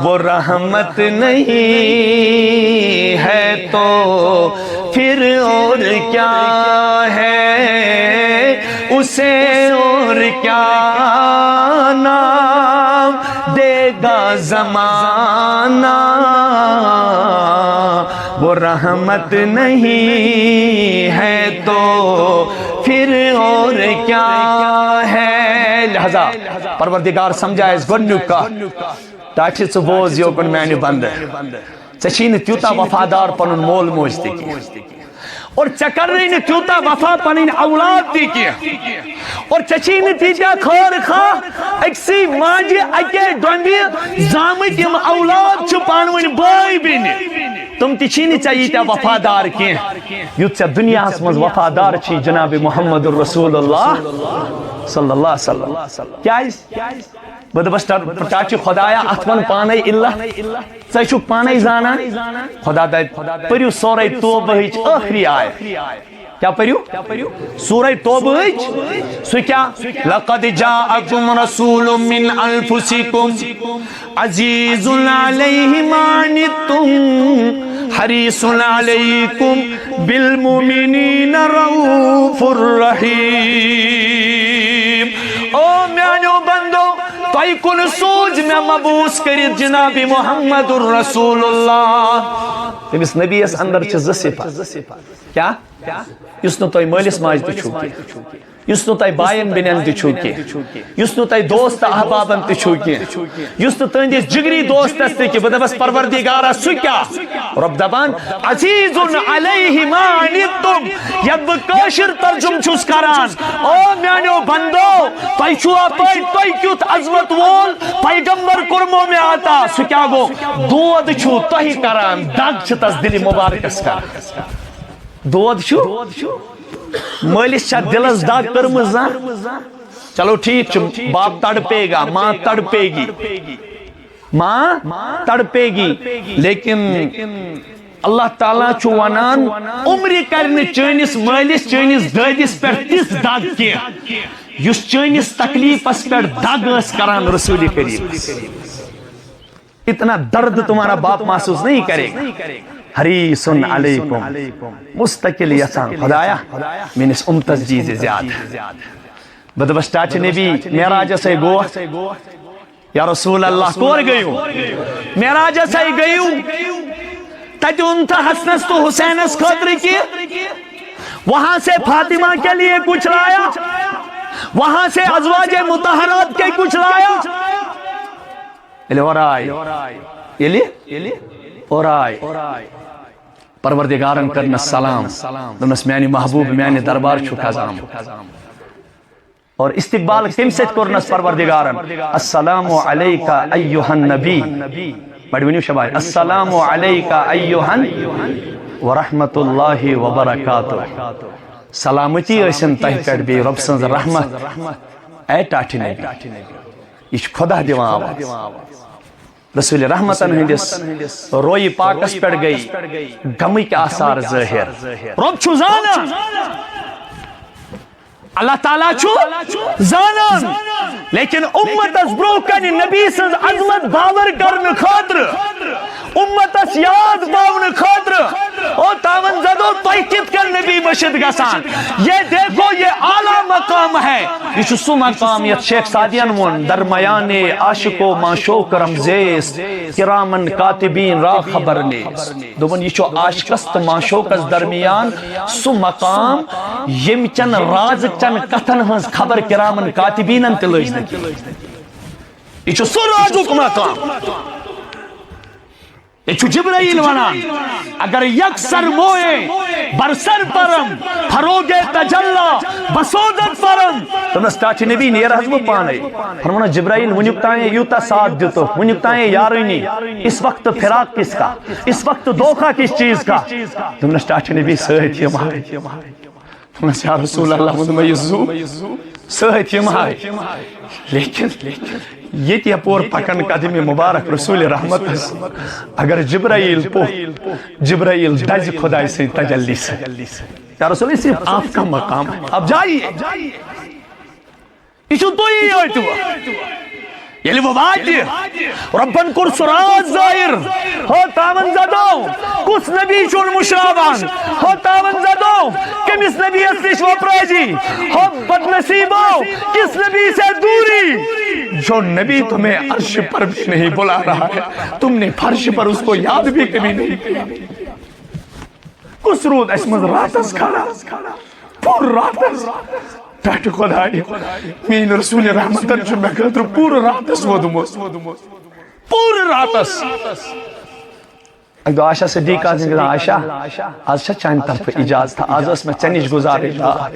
وہ رحمت نہیں ہے تو پھر اور کیا ہے اسے اور کیا نام دے گا زمانہ وہ رحمت نہیں ہے تو پھر اور کیا ہے لہذا پروردگار سمجھا اس گنو کا تاکہ ژٕ بوز یوکن میانہِ بندٕ ژےٚ چھی نہٕ تیوٗتاہ وفادار پنُن مول موج تہِ کینٛہہ اور ژےٚ کرنٕے نہٕ تیوٗتاہ وفا پنٕنۍ اولاد تہِ کینٛہہ اور ژےٚ چھی نہٕ تیٖتیاہ خٲر خواہ أکسٕے ماجہِ اَکے ڈۄمبہِ زامٕتۍ یِم اولاد چھِ پانہٕ ؤنۍ بٲے بیٚنہِ تم تہِ چھی نہٕ ژےٚ ییٖتیاہ وفادار کینٛہہ یُتھ ژےٚ دُنیاہس منٛز وفادار چھی جناب محمد رسول اللہ صلی اللہ علیہ وسلم کیٛازِ بہٕ دپس ٹاچہِ خۄدایا اتھ ون پانے اللہ ژٕ چھُکھ پانے زانان خدا دپہِ پٔرِو سورے توبہٕچ ٲخری آیت کیا پڑھیو سورہ توبہ سو کیا لقد جاءکم رسول من انفسکم عزیز علیہ ما عنتم حریص علیکم بالمؤمنین رؤوف الرحیم او میانو بندو تۄہہِ کُن سوٗز مےٚ مبوٗس کٔرِتھ جناب محمد رسول اللہ تٔمِس نبیَس اندر چھِ زٕ صفات کیا یُس نہٕ تۄہہِ مٲلِس ماجہِ تہِ چھُو کینٛہہ یُس نہٕ تۄہہِ بایَن بیٚنٮ۪ن تہِ چھُو کینٛہہ یُس نہٕ تۄہہِ دوست تہٕ احبابن تہِ چھُو کینٛہہ یُس نہٕ تُہنٛدِس جگری دوستس تہِ کینٛہہ بہٕ دپس پروردگارا سُہ کیٛاہ رۄب دپان عزیز علیہ ما عنتم یتھ بہٕ کٲشُر ترجُمہٕ چھُس کران او میانیو بندو تۄہہِ چھُوا پٲٹھۍ تۄہہِ کیُتھ عظمت وول پیغمبر کوٚرمو مےٚ عطا سُہ کیٛاہ گوٚو دود چھُو تۄہہِ کران دگ چھِ تس دِلہِ مُبارکس کران دود چھُ مٲلِس چھا دلس دگ کٔرمٕژ چلو ٹھیک چھُ باپ تڑپے گا ماں تڑپے گی لیکن اللہ تعالیٰ چھُ ونان عمرِ کرِ نہٕ چٲنِس مٲلِس چٲنِس دٲدِس پٮ۪ٹھ تِژھ دگ کینٛہہ یُس چٲنِس تکلیفس پٮ۪ٹھ دگ ٲس کران رسول کریم اتنا درد تمہارا باپ محسوس نہیں کرے گا حریص علیکم مستقل یسان خدایا میٲنِس اُمتس دیٖزِ زیادٕ بہٕ دپس ٹاچہِ نبی معراجسے گوٚو یا رسول اللہ کور گٔیِو معراجسے گٔیِو تتہِ اوٚن تہٕ حسنس تو حسینس خٲطرٕ کینٛہہ وہاں سے فاطمہ کے لیے کچھ لایا وہاں سے ازواج مطہرات کے کچھ لایا اور آئے پروردگارن کرنا سلام دونس میانی محبوب میانی دربار چھو خزام اور استقبال کم ست کرنس پروردگارن السلام علیکہ ایوہ النبی بڑی ونیو شبائی السلام علیکہ ایوہ ورحمت اللہ وبرکاتہ سلامتی ایسن تہ پیٹ بی رب سنز رحمت اے ٹاٹھی نبی یہ خدا دیوان آواز رسول رحمتن ہندس روئی پاکس پیٹ گئی گمی کے آثار ظاہر رب چھو زانا اللہ تعالیٰ چھو زانان لیکن امت اس بروکن نبی سنز عظمت باور کرن خاطر امت اس یاد باون خاطر او تاون زدو تحقیق کر نبی بشد گسان یہ دیکھو یہ اعلیٰ مقام ہے یہ سو مقام یہ شیخ سعدیان ون درمیان عاشق و معشوق رمزیس کرامن کاتبین را خبر نیس دوبن یہ عاشقست معشوقس درمیان سو مقام یم چن راز چن کتن ہنس خبر کرامن کاتبین تلوز نکی یہ سو رازو مقام یہ جبرائیل ونان اگر یک سر موئے برسر پرم فروغ تجلا بسودت پرم تو نستاچ نبی نیر حضب پانے فرمانا جبرائیل ونیکتائیں یوتا ساتھ دیتو ونیکتائیں یارینی اس وقت فراق کس کا اس وقت دھوکہ کس چیز کا تو نستاچ نبی سہت یہ مہارے فرمانا یا رسول اللہ مدمہ یزو سہت یہ مہارے لیکن یہ تیا پور پکن قدم مبارک رسول رحمت اگر جبرائیل پو جبرائیل دج خدای سے تجلی سے یا رسول اللہ صرف آپ کا مقام ہے اب جائیے یہ تو ہی ہوئی تو یلی وہ بات ربن کر سراز ظاہر ہو تاون زدو کس نبی چون مشرابان ہو تاون زدو کمیس نبی اسلش وپراجی ہو بدنصیبو کس نبی سے دوری جو نبی تمہیں عرش پر بھی نہیں بلا رہا ہے تم نے فرش پر اس کو یاد بھی کبھی نہیں کیا کس رود اسمز راتس کھڑا پور راتس پیٹ خدای مین رسول رحمتن چو میں کہتر پور راتس ودموس پور راتس اگر عائشہ صدیقہ نے کہا عائشہ آج چاہن طرف اجازت تھا آج اس میں چنیش گزارے تھا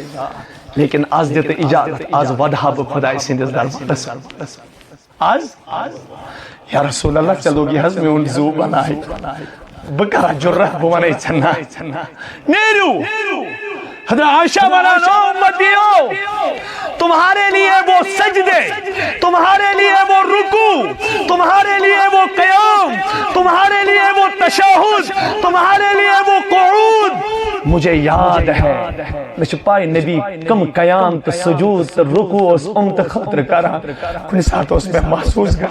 لیکن آج دیتے اجازت آج ودہا بخدای سندس دربارس آج یا رسول اللہ چلو گی حض میں ان زو بنائی بکرہ جرہ بوانے چننا نیرو حضرت عائشہ بنانو امتیو تمہارے لیے وہ سجدے تمہارے لیے وہ رکوع تمہارے لیے وہ قیام تمہارے لیے وہ تشہد تمہارے لیے وہ قعود مجھے یاد ہے میں چھپائی نبی کم قیام تو سجود تو رکوع اس امت خطر کرا کنی ساتھ اس میں محسوس گا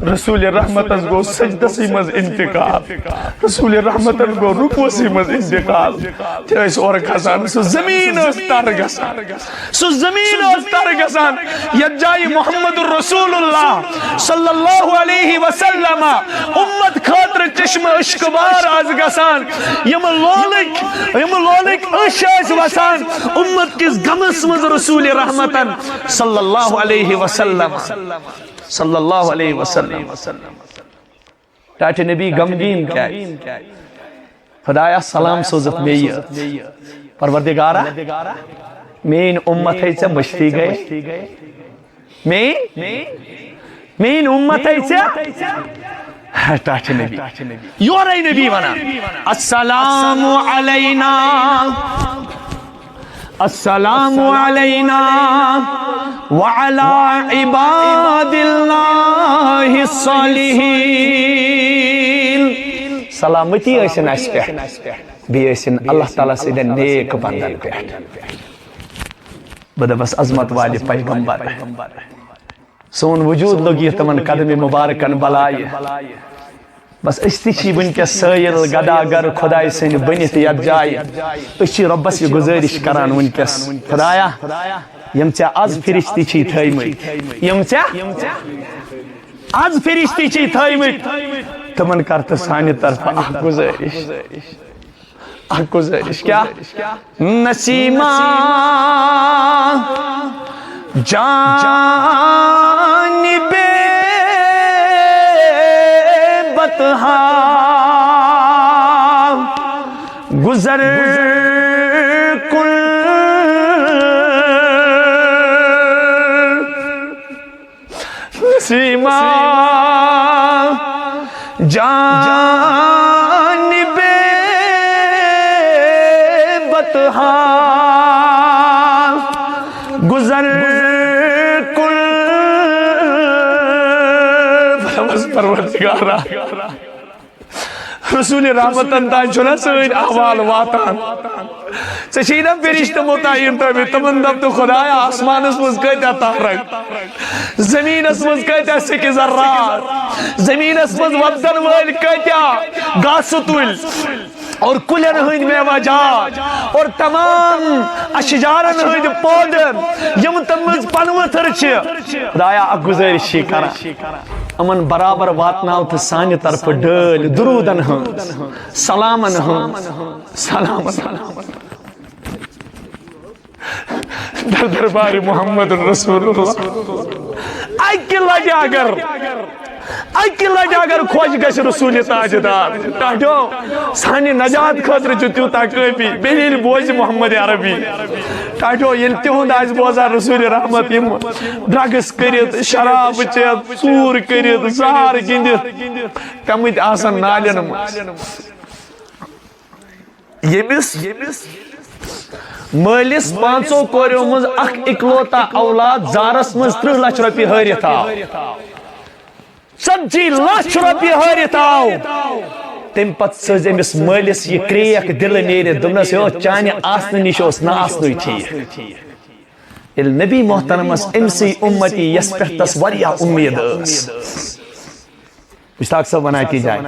رسول رحمت از گو سجدہ سی مز انتقال رسول رحمت از گو رکوع سی مز انتقال تیرے اس اور خزان سو زمین اس ترگسان سو زمین اس ترگسان ید جائی محمد رسول اللہ صلی اللہ علیہ وسلم امت خاطر چشم اشکبار آز گسان یم لولک اشاز وسان امت کس گمس مز رسول رحمتن صلی اللہ علیہ وسلم صلی اللہ علیہ وسلم ٹاٹھ نبی غمگین کیا ہے خدایا سلام سوزت میت پروردگارہ مین امت ہے چا بشتی گئے مین امت ہے چا ٹاٹھ نبی یورائی نبی ونا السلام علینا السلام علینا وعلى عباد اللہ الصالحین سلامتی ایسن اس پہ بھی ایسن اللہ تعالیٰ سے دن نیک بندن پہ بدہ بس عظمت والی پیغمبر سون وجود لگی تمن قدم مبارکن بلائی بس استشی بن کے سائل گداگر خدای سن بنیت ید جائی اچھی ربس یہ گزارش کران ون کس خدایا یم چا از فرشتی چی تھائی مت یم چا از فرشتی چی تھائی مت تمن کرتا سانی طرف گزارش کیا نسیمہ جانب بطحا گزر کن سیما جانب بطحا گزر کن پروردگارا رسول رحمتن تان چھنا سین احوال واتان ژےٚ فرشتہٕ متعین تھٲومٕتۍ تِمن دپ تو خدایا آسمانس منٛز کۭتیاہ تارک زمینس منٛز کۭتیاہ سِکہِ ذرات زمینس منٛز وۄپدن وٲلۍ کۭتیاہ گاسہٕ تُلۍ اور کُلٮ۪ن ہٕنٛدۍ میوہ جات اور تمام اشجارن ہٕنٛدۍ پودٕ یِم تِم منٛز پنہٕ ؤتھٕر چھِ خدایا اکھ گُزٲرِش چھِ کران امن برابر واتناو تہٕ سانہِ طرفہٕ ڈٲلۍ درودن ہٕنٛز سلامن ہٕنٛز سلامن در دربار محمد رسول اللہ اکہِ لٹہِ اگر خۄش گژھِ رسول تاجدار ٹاٹھیو سانہِ نجات خٲطرٕ چھُ تیوٗتاہ کٲفی بیٚیہِ ییٚلہِ بوزِ محمد عربی ٹاٹھیو ییٚلہِ تِہُنٛد آسہِ بوزان رسول رحمت یِم ڈرگس کٔرِتھ شراب چٮ۪تھ ژوٗر کٔرِتھ زہر گِنٛدِتھ پیمٕتۍ آسان نالٮ۪ن منٛز ییٚمِس مٲلِس پانٛژو کوریو منٛز اکھ اِکلوتا اولاد زارس منٛز 30 لچھ رۄپیہِ ہٲرِتھ آو 40 لچھ رۄپیہِ ہٲرِتھ آو تمہِ پتہٕ سٕژ أمِس مٲلِس یہِ کرٛیک دِلہٕ نیٖرِتھ دوٚپنس یو چانہِ آسنہٕ نِش اوس نہٕ آسنُے ٹھیٖک ییٚلہِ نبی محترمس أمسٕے اُمتی یس پٮ۪ٹھ تس واریاہ اُمید ٲس مشتاق صٲب ونان کی جائے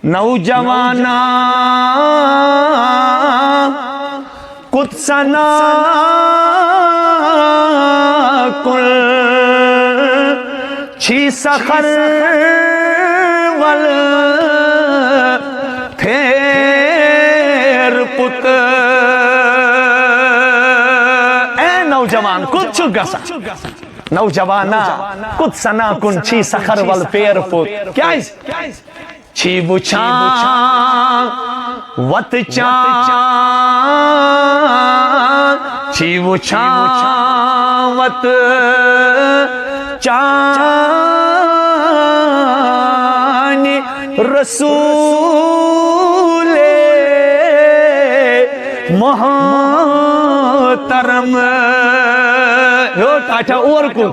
نوجوانا کُت سنا کُل چھی سخر ول پھیر پت اے نوجوان کُت چھُکھ گژھان نوجوانا کُت سنا کُن چھی سخر ول پھیر پت کیازِ چھی وٕچھان وتہٕ چان چھی وٕچھان وتہٕ چانہِ رسول محترم ہیو ٹاٹھا اور کُن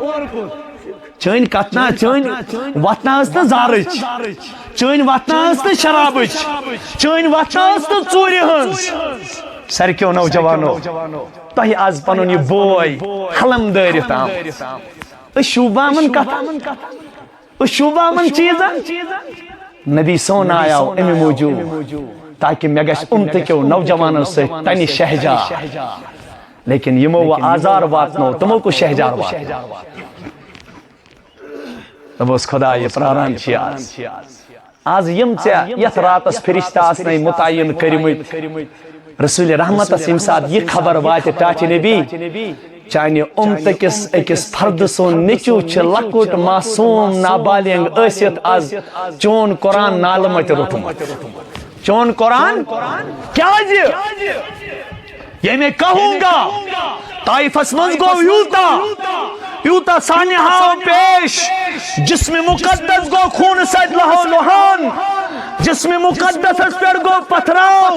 چٲنۍ کتنا چٲنۍ وتھنا ٲس نہٕ زارٕچ چٲنۍ وتھنا ٲس نہٕ شرابٕچ چٲنۍ وتھنا ٲس نہٕ ژوٗرِ ہٕنٛز سرکیو نوجوانو تۄہہِ آز پنُن یہِ بوے حلم دٲرِتھ آمُت أسۍ شوٗباوان کتھن أسۍ شوٗباوان چیٖزن نبی سون آیاو امہِ موٗجوٗب تاکہِ مےٚ گژھِ اُمتٕکیو نوجوانو سۭتۍ تنہِ شہجار لیکن یِمو وۄنۍ آزار واتنو تِمو کُس شہجار واتنو دوٚپُس خۄدا یہِ پراران چھِ آز یِم ژےٚ یتھ راتس فرشتہٕ آسنَے مُتعین کٔرمٕتۍ رسول رحمتس ییٚمہِ ساتہٕ یہِ خبر واتہِ ٹاٹھِ نبی چانہِ اُمتٕکِس أکِس فردٕ سُنٛد نیٚچوٗ چھُ لۄکُٹ معصوٗم نابالغ ٲسِتھ آز چون قرآن نالہٕ متہِ روٚٹمُت چون قرآن کیازِ ییٚمہِ کہونگا طائفس منٛز گوٚو یوٗتاہ سانہِ ہاو پیش جسمِ مقدس گوٚو خوٗنہٕ سۭتۍ لہو لُہان جسمِ مقدسس پٮ۪ٹھ گوٚو پتھراو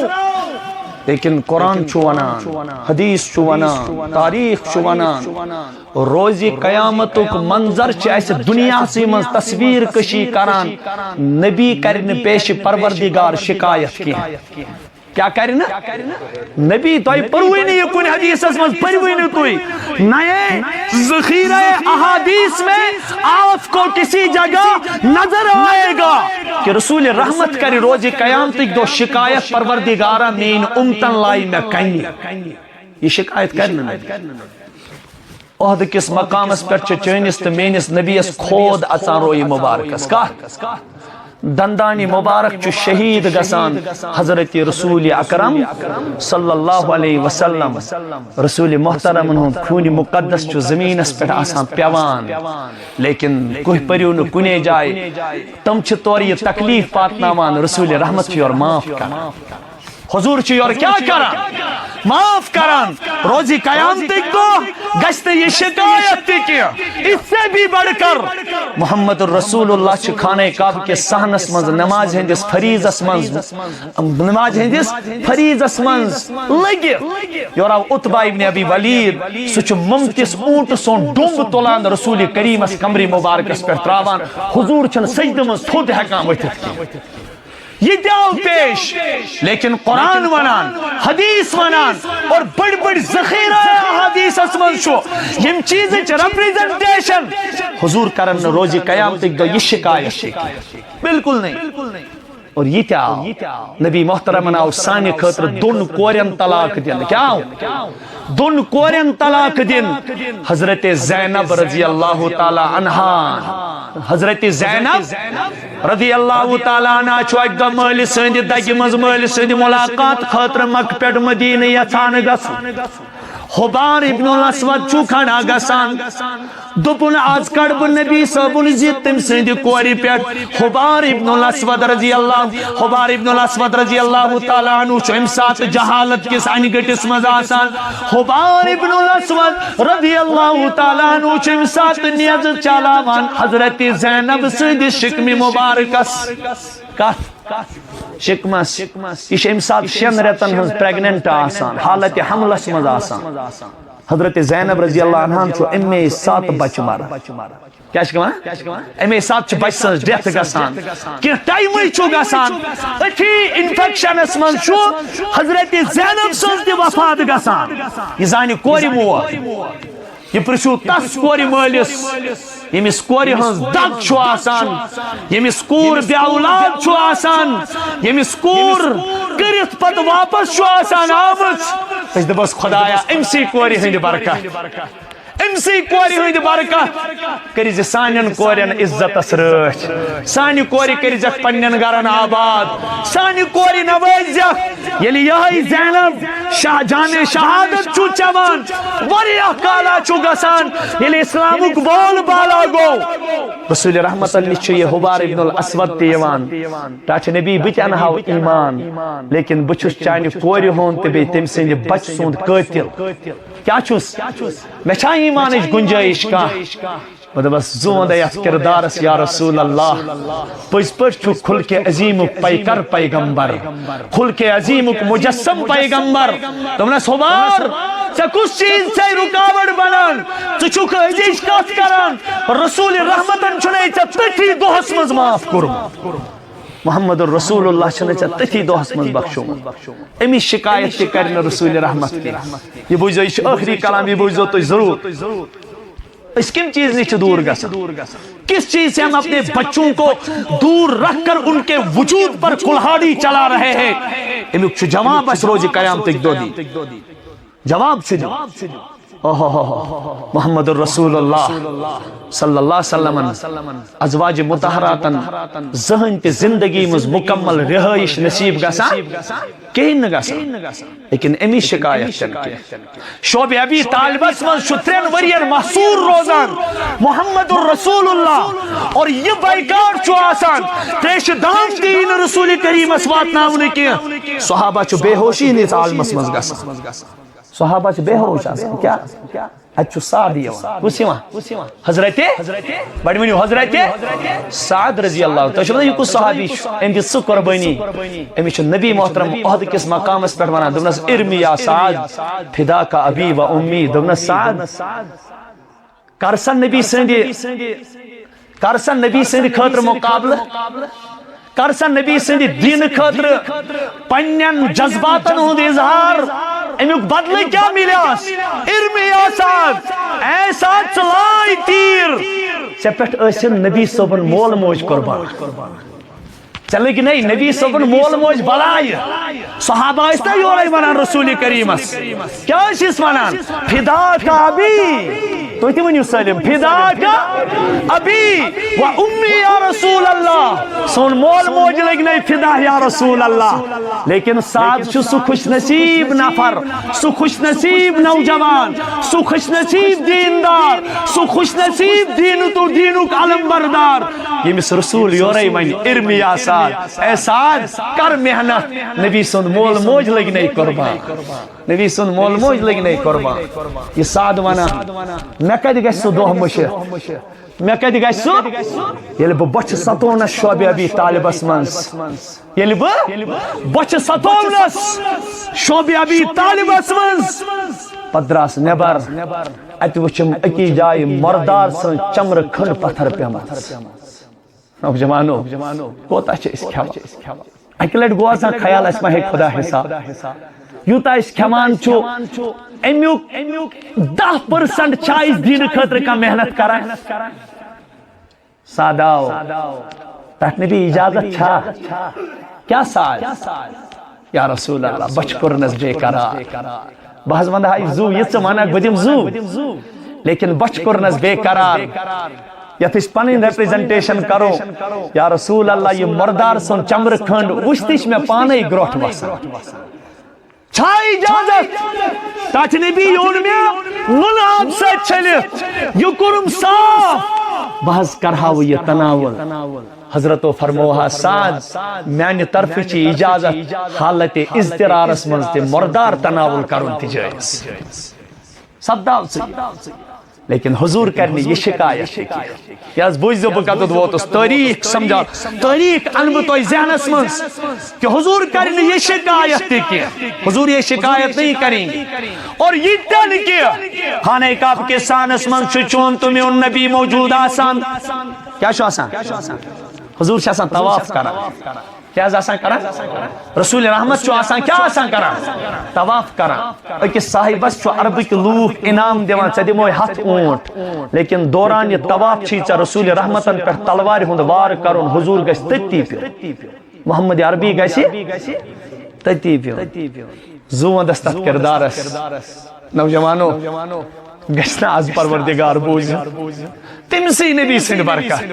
لیکن قرآن چھُ ونان حدیث چھُ ونان تاریخ چھُ ونان روزِ قیامتُک منظر چھِ اسہِ دُنیاہسٕے منٛز تصویٖر کٔشی کران نبی کرِ نہٕ پیشہِ پروردگار شکایت کینٛہہ کیا کرِ نہٕ نبی تۄہہِ پٔرۍوٕے نہٕ یہِ کُنہِ حدیثس منٛز پٔرۍوٕے نہٕ تُہۍ نئے ذخیرہ احادیث میں آپ کو کسی جگہ نظر آئے گا کہ رسول رحمت کرِ روزِ قیامتٕکۍ دۄہ شکایت پروردگارا میٲنۍ اُمتن لایہِ مےٚ کنہِ یہِ شکایت کرِ نہٕ نبی عہدٕ کِس مقامس پٮ۪ٹھ چھُ چٲنِس تہٕ میٲنِس نبیَس کھود اژان رویہِ مُبارکس کتھ دندانی مبارک چھُ شہید گژھان حضرت رسول اکرم صلی اللہ علیہ وسلم رسول محترمن ہُنٛد خوٗنہِ مقدس چھُ زٔمیٖنس پٮ۪ٹھ آسان پیوان لیکن تُہۍ پٔرِو نہٕ کُنے جایہِ تِم چھِ تورٕ یہِ تکلیٖف واتناوان رسول رحمت چھُ یورٕ معاف کران حضور چھ یور کیا کران معاف کران روزی قیامتک دو گشت یہ شکایت تھی کیا اس سے بھی بڑھ کر محمد الرسول اللہ چھ خانہ کعبہ کے صحنس منز نماز ہندس فریضس منز لگی یورا عتبہ ابن ابی ولید سچ ممتس اونٹ سون ڈومب تولان رسول کریم اس کمری مبارکس پر تراوان حضور چھ سجدہ منز تھوڑ ہیکان ورتھت کی یہ دیاو پیش لیکن قرآن ونان حدیث ونان اور بڑ بڑ ذخیرہ حدیث اسمن شو یم چیزیں ریپریزنٹیشن حضور کرن روزی قیامت دو یہ شکایت بالکل نہیں اور یہ کیا نبی محترم ناو ثانی خطر دون کورین طلاق دین کیا دون کورین طلاق دین حضرت زینب رضی اللہ تعالی عنہا حضرت زینب رضی اللہ تعالی عنہ چھو ایک دم مالی سند دگی مز مالی سند ملاقات خطر مکہ پیٹ مدینہ یتھان گس حبار ابن الاسود چھو کھڑا گسان دوپن آج کڑب نبی صاحبن زیت تم سند کوری پیٹ حبار ابن الاسود رضی اللہ تعالی عنہ چھو امسات جہالت کس انگٹس مز آسان حبار ابن الاسود رضی اللہ تعالی عنہ چھو امسات نیز چالاوان حضرت زینب سند شکم مبارکس شکمس یہ امسات شن ریتن ہنز پریگننٹ آسان حالت حملس مز آسان حضرت زینب رضی اللہ عنہ چھو امی سات بچ مارا کیا شکمہ امی سات بچ سنز ڈیتھ گسان کہ ٹائم چھو گسان اٹھی انفیکشن اسمن چھو حضرت زینب سنز دی وفات گسان یہ زانی کوری مو یہ پرشو تس کوری مالس یمس کوری ہنز دگ چھو آسان یمس کور بے اولاد چھو آسان یمس کور کرت پت واپس چھو آسان آمد اس دبس خدایا امسی کوری ہند برکہ امسی کوری ہند برکہ کریز سانین کورین عزت اسرچ سانی کوری کریز پنین گرن آباد سانی کوری نوازیک یلی یہی زینب شاہ جان شہادت چھو چوان وریہ کالا چھو گسان یلی اسلامک بول بالا گو رسول رحمت اللہ چھو یہ حبار ابن الاسود تیوان تاچ نبی بچان ہاو ایمان لیکن بچوس چانی کوری ہون تے بے تم سے بچ سوند قتل کیا چھوس میں چھا ایمان اچ گنجائش کا بس زون دیت کردارس یا رسول اللہ پس پر چھو کھل کے عظیم پیکر پیغمبر کھل کے عظیم مجسم پیغمبر تم نے سوبار سے کس چیز سے رکاوٹ بنان تو چھو عزیز کات کران رسول رحمتن چھنے چا تٹھی دو حسمز معاف کرو محمد الرسول اللہ چھنے چا تٹھی دو حسمز بخشو امی شکایت کے کرنے رسول رحمت کی یہ بوجھو اس آخری کلام یہ بوجھو تو ضرور اس کن چیز نہیں دور گا کس چیز سے ہم اپنے بچوں کو دور رکھ کر ان کے وجود پر کلہاڑی چلا رہے ہیں امیک چھو جواب اس روزی قیام تک دو دی جواب سے جو محمد الرسول اللہ صلی اللہ علیہ وسلم ازواج مطہراتن ذہن تے زندگی مز مکمل رہائش نصیب گسا کہیں نگسا لیکن امی شکایت چل کے شعب ابی طالبس مز شترین ورین محصور روزان محمد الرسول اللہ اور یہ بائیکار چو آسان تریش دام دین رسول کریم اسوات ناونے کی صحابہ چو بے ہوشی نیز عالمس مز گسا صحابہ چھ بے ہوش آسان کیا اچھو سعد یوان کسی وہاں حضرت بڑی منیو حضرت سعد رضی اللہ تو شبہ یہ کچھ صحابی ان دی سو قربانی امی چھو نبی محترم عہد کس مقام اس پر بنا دمنا ارمی یا سعد فدا کا ابی و امی دمنا سعد کارسن نبی سندی خاطر مقابل کرسن نبی سندی دین خاطر پنین جذباتن ہوں اظہار امیک بدلے کیا ملیاس ارمی آساد ایسا چلائی تیر سے پیٹ ایسن نبی صبن مول موج قربان چلے کہ نہیں نبی صبن مول موج بلائی صحابہ اس نے یورائی منان رسول کریم اس کیا اس منان فدا کا ابی تو اتی منیو سلیم فدا کا ابی و امی یا رسول اللہ سون مول موج لگ نہیں فدا یا رسول اللہ لیکن ساتھ چھو سو خوش نصیب نفر سو خوش نصیب نوجوان سو خوش نصیب دیندار سو خوش نصیب دین تو دینک علم بردار یہ مس رسول یورائی من ارمی آسا سعد اے سعد کر محنت نبی سن مول موج لگ نہیں قربان نبی سن مول موج لگ نہیں قربان یہ سعد وانا میں کد گژھِ سُہ دۄہ مٔشِتھ میں کد گژھِ سُہ ییٚلہِ بہٕ بۄچھِ ستونس شعبہِ ابی طالبس منٛز ییٚلہِ بہٕ بۄچھِ ستونس شعبہِ ابی طالبس منٛز پتہٕ دراس نٮ۪بر اتہِ وٕچھم أکِس جایہِ مردار سٕنٛز چمرٕ کھٔنٛڈ پتھر پیمٕژ نوجوانو کوتاہ چھِ أسۍ کھٮ۪وان اکہِ لٹہِ گوٚو آسان خیال اسہِ ما ہیٚکہِ خدا حساب یوٗتاہ أسۍ کھٮ۪وان چھُ امیُک 10% چھا أسۍ دیٖنہٕ خٲطرٕ کانٛہہ محنت کران سعد آو پٮ۪ٹھ نبی اجازت چھا کیٛاہ سعد یا رسول اللہ بچہِ کوٚرنس بے قرار بہٕ حظ ونہٕ ہا یہِ زوٗ یہِ ژٕ ونکھ بہٕ دِمہٕ زوٗ لیکن بچہِ کوٚرنس بے قرار یتھ أسۍ پنٕنۍ ریپرزنٹیشن کرو یا رسول اللہ یہ مردار سُنٛد چمرٕ کھٔنٛڈ وٕچھتھٕے چھِ مےٚ پانے گرٛوٹھ وسان چھا اجازت تتھ نبی اوٚن مےٚ نُنہٕ آبہٕ سۭتۍ چھٔلِتھ یہِ کوٚرُم صاف بہٕ حظ کرہا وۄنۍ یہِ تناول حضرتو فرموہا سعد میانہِ طرفہٕ چھِ اجازت حالتِ اضطرارس منٛز تہِ مردار تناول کرُن تہِ جٲیز سپداو ژٕ لیکن حضور کرنہِ یہِ شکایت تہِ کینٛہہ یہِ حظ بوٗزِو بہٕ کتٮ۪تھ ووتُس تٲریٖخ سمجھا تٲریٖخ انہٕ بہٕ تۄہہِ ذہنس منٛز کہ حضور کرنہِ یہِ شکایت تہِ کینٛہہ حضور یہ شکایت نہیں کریں گے اور یہ تن کہ خانہ کعبہ کے سانس منٛز چھُ چون تہٕ میون نبی موجوٗد آسان کیٛاہ چھُ آسان حضور چھُ آسان طواف کران کیا آسان کران رسول رحمت چھُ آسان کیا آسان کران طواف کران أکِس صاحبس چھُ عربٕکۍ لوٗکھ انعام دِوان ژےٚ دِموے 100 اونٹ لیکن دوران یہِ طواف چھُے ژےٚ رسول رحمتن پٮ۪ٹھ تلوارِ ہُنٛد وار کرُن حضور گژھِ تٔتی پیوٚن محمد عربی گژھِ تٔتی پیوٚن زوٗوندس تتھ کردارس نوجوانو گژھِ نہٕ آز پروردگار بوٗزِتھ تٔمسٕے نبی سٕنٛدِ برکت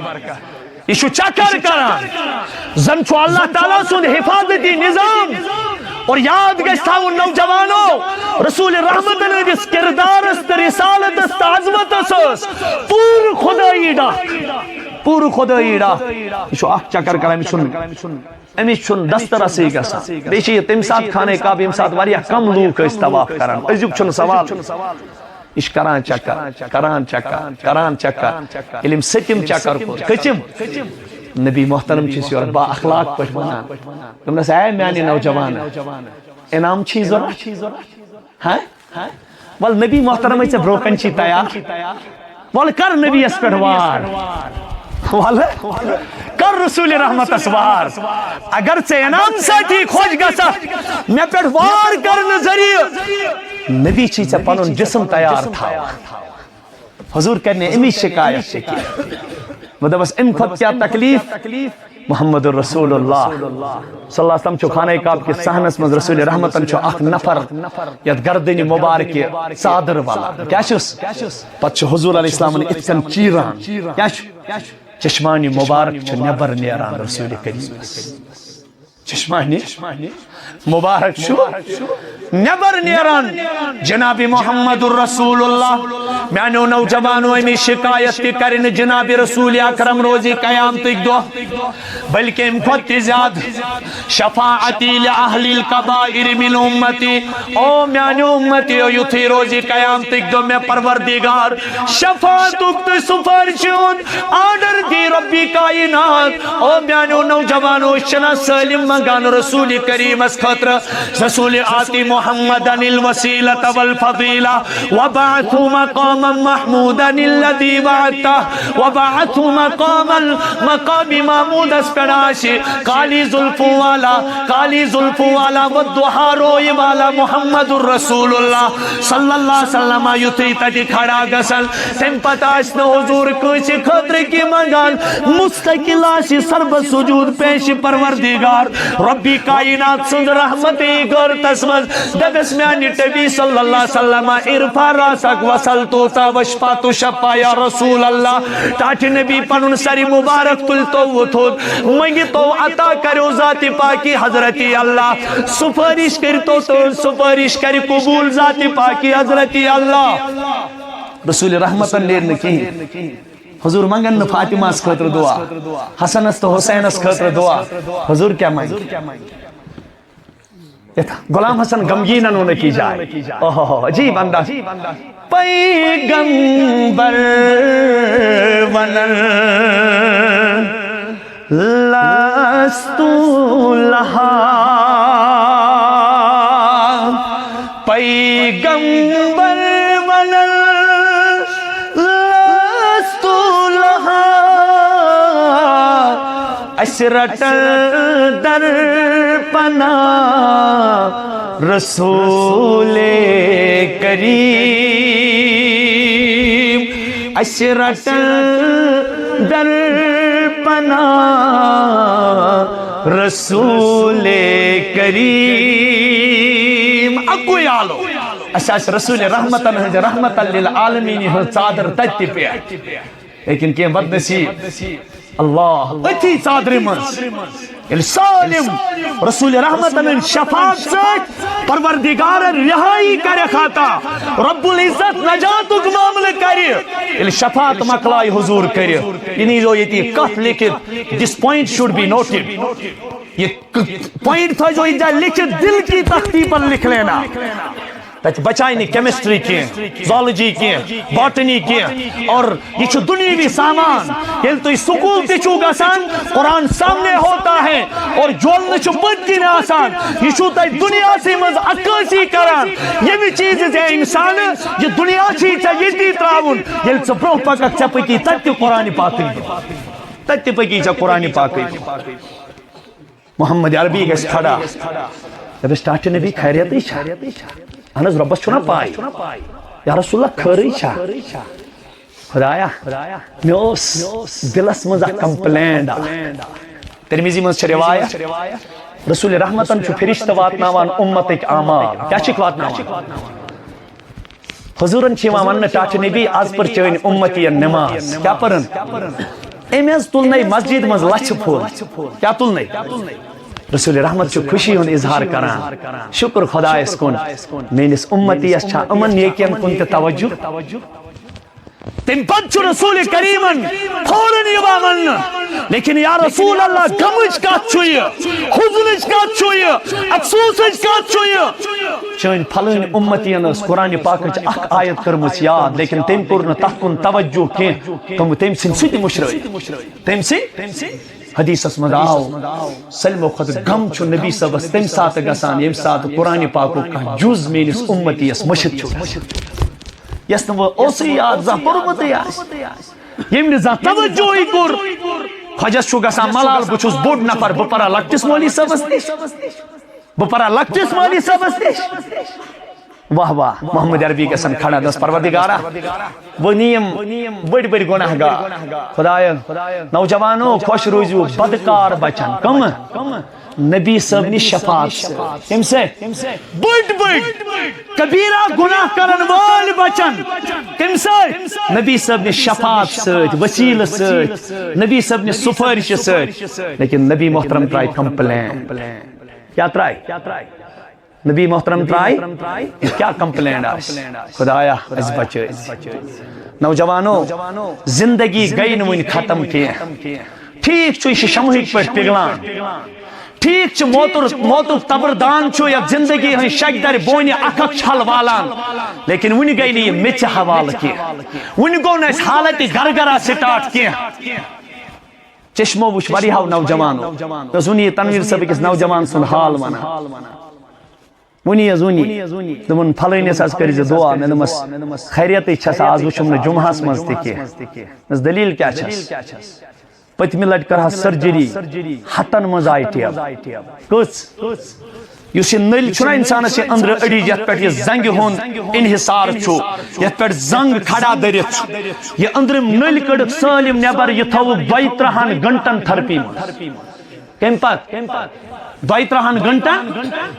یہ چھُ چکر کران زن چھُ اللہ تعالیٰ سُنٛد حفاظتی نظام اور یاد گژھِ تھاوُن نوجوانو رسول رحمتن ہٕنٛدِس کردارس تہٕ رسالتس تہٕ عظمتس ٲس پوٗرٕ خۄدٲیی ڈاکھ یہ چھُ اکھ چکر کران أمِس چھُنہٕ دسترسٕے گژھان بیٚیہِ چھِ یہِ تمہِ ساتہٕ خانہ کعبہ ییٚمہِ ساتہٕ واریاہ کم لوٗکھ ٲسۍ طواف کران أزیُک چھُنہٕ سوال یہ چھُ کران چکر ییٚلہِ أمۍ سٔتِم چکر کوٚر کٔژِم نبی محترم چھِس یورٕ با اخلاق پٲٹھۍ ونان دوٚپنس اے میانہِ نوجوان انعام چھی ضروٗرت ول نبی محترم ژےٚ برونٛہہ کنہِ چھی تیار ول کر نبیس پٮ۪ٹھ وار ول کر رسول رحمتس وار اگر ژےٚ انعام سۭتی خۄش گژھکھ مےٚ پٮ۪ٹھ وار کرنہٕ ذریعہ نبی چھی ژےٚ پنُن جسم تیار تھاوان حضور کرنہِ امی شکایت تہِ کینٛہہ بہٕ دپس امہِ کھۄتہٕ کیٛاہ تکلیٖف محمد الرسول اللہ صلی اللہ علیہ وسلم چھُ خانہ کعبہ کِس صحنس منٛز رسول رحمتن چھُ اکھ نفر یتھ گردنہِ مبارکہِ ژادر ولان کیٛاہ چھُس پتہٕ چھُ حضور علیہ السلامن یِتھ کٔنۍ چیٖران کیٛاہ چھُ چشمانہِ مبارک چھُ نٮ۪بر نیران رسول کریٖمس چشمانہِ مبارک چھُ نٮ۪بر نیران جناب محمد الرسول اللہ میانیو نوجوانو امی شکایت تہِ کرِ نہٕ جناب رسول اکرم روزی قیامتٕکۍ دۄہ بلکہ امہِ کھۄتہٕ تہِ زیادٕ شفاعتی لأہل الکبائر من امتی او میانیو امتیو یُتھُے روزی قیامتٕکۍ دۄہ مےٚ پروردگار شفاعتُک تہٕ سُفٲرشہِ ہُنٛد آرڈر دی ربی کائنات او میانیو نوجوانو أسۍ چھِنہ سٲلِم منگان رسول کریٖمس خٲطرٕ رسول آتی محمدن الوسیلۃ والفضیلہ وبعثہ مقاما محمودا الذی وعدتہ وبعثہ مقاما مقام محمود اس پہ آشی کالی زلفوں والا والضحیٰ روئی والا محمد الرسول اللہ صلی اللہ علیہ وسلم یُتھُے تتہِ کھڑا گژھن تمہِ پتہٕ آسہِ نہٕ حضور کٲنٛسہِ خٲطرٕ کینٛہہ منگان مستقل آسہِ سربس سجود پیش پروردگار ربی کائنات سُنٛد رحمتے کٔر تس منٛز دپس میانہِ نبی صلی اللہ علیہ وسلم ارفع راسک وصل توتا وشفا تو شفا یا رسول اللہ ٹاٹھ نبی پنن سری مبارک تلتو وتھود منگتو عطا کرو ذات پاکی حضرتی اللہ سفارش کرتو تو سفارش کر قبول ذات پاکی حضرتی اللہ رسول رحمتن نیرنہٕ کِہیٖنۍ حضور منگن فاطمہ اس خطر دعا حسن است حسین اس خطر دعا حضور کیا مانگی غلام حسن غمگین انہوں نے کی جائے اوہ عجیب انداز پیغمبر ونن لستو لہا پیغمبر ونن لستو لہا اشرت در پنا رسول کریم اشرت در پنا رسول کریم اگو یالو اساس رسول رحمت للعالمین چادر تتی پہ لیکن کیا بد نصیب اللہ اتی چادر من سالم رسول رحمت شفاعت سچ پروردگار رہائی کرے خاطا رب العزت نجاتک معاملہ کرے شفاعت مکلائی حضور کرے انہی جو یہ کف لکھت this point should be noted یہ پوائنٹ تھا جو ادھا لکھت دل کی تختی پر لکھ لینا تاکہ بچائیں نہیں کیمسٹری کی زولوجی کی باٹنی کی اور یہ چھو دنیاوی سامان یہ تو اس سکول تے چھو گسان قرآن سامنے ہوتا ہے اور جولن چھو بد کی آسان یہ چھو تا دنیا سے مز عکاسی کران یہ بھی چیز ہے انسان یہ دنیا چیز ہے یہ دی تراؤن یہ چھو پروہ پاکا چپکی تتی قرآن پاکی تتی پکی چھو قرآن پاکی محمد عربی کے کھڑا جب اسٹارٹ نبی خیریت ہی چھا اہنز ربس چھونا پائی یا رسول اللہ کھری چھا خدایا میں اس دلس مزا کمپلینڈ ترمیزی مز چھے روایت رسول رحمتن چھو فرشت واتناوان امت ایک آمال کیا چھک واتناوان حضورن چھیوان من ٹاچ نبی آز پر چوین امتی نماز کیا پرن ایمیز تلنائی مسجد مز لچھ پھول کیا تلنائی رسول رحمت چھو خوشی ہون اظہار کران شکر خدا اس کن میں اس امتی اچھا امن نیکین کن تے توجہ تم پد چھو رسول کریمن فورن یبامن لیکن یا رسول اللہ گمج کا چھوئی حضنج کا چھوئی افسوسج کا چھوئی چون پھلن امتین اس قرآن پاکج اک آیت کرمس یاد لیکن تم کرن تحکن توجہ کیں تم سنسی تی مشروعی تم سی حدیث اس مدعاو سلم و خد غم چھو نبی صاحب اس تم ساتھ گسان یم ساتھ قرآن پاکو کا جز میں اس امتی اس مشد چھو یس نو اوسی یاد زہ پرمتی آس یم نزا توجہی کر خجس چھو گسان ملال بچوس بوڑ نفر بپرا لکتس مولی صاحب اس دیش بپرا لکتس مولی صاحب اس دیش واہ واہ محمد عربی کے سن کھڑا دس پروردگارہ وہ نیم بڑی بڑی گناہ گا خدایا نوجوانوں خوش روزو بدکار بچن کم نبی صاحب نی شفاعت کم سے بڑ کبیرہ گناہ کرن وال بچن کم سے نبی صاحب نی شفاعت سۭتۍ وسیلہ سۭتۍ نبی صاحب نی سفارش سۭتۍ لیکن نبی محترم ترائی کمپلین کیا ترائی نبی محترم ترائی کیا کمپلینڈ آس خدایا اس بچے نوجوانوں زندگی گئی نوین ختم کیے ٹھیک چھو یہ شمہک پر پگلان ٹھیک چھو موتر تبردان چھو یا زندگی ہن شک در بونی اکھک چھل والان لیکن ونی گئی نہیں مچ حوال کیے ونی گو نا اس حالت گرگرہ سٹارٹ کیے چشمو وش بری ہاو نوجوانوں ونی تنویر صاحب کس نوجوان سن حال منا ونی دمن پھلینس آز کریز دعا میں دمس خیریت چھس آز وچھم نے جمعہس مز تکی نس دلیل کیا چھس پتمی لٹ کرہا سرجری ہتن مز آئی ٹیب کس یس یہ نل چھنا انسانس یہ اندر اڑی یت پہ یہ زنگ ہون انحصار چھو یت پہ زنگ کھڑا درت یہ اندر نل کڑک سالم نبر یہ تھو 32 گھنٹن تھرپی من کم پت 32 گھنٹہ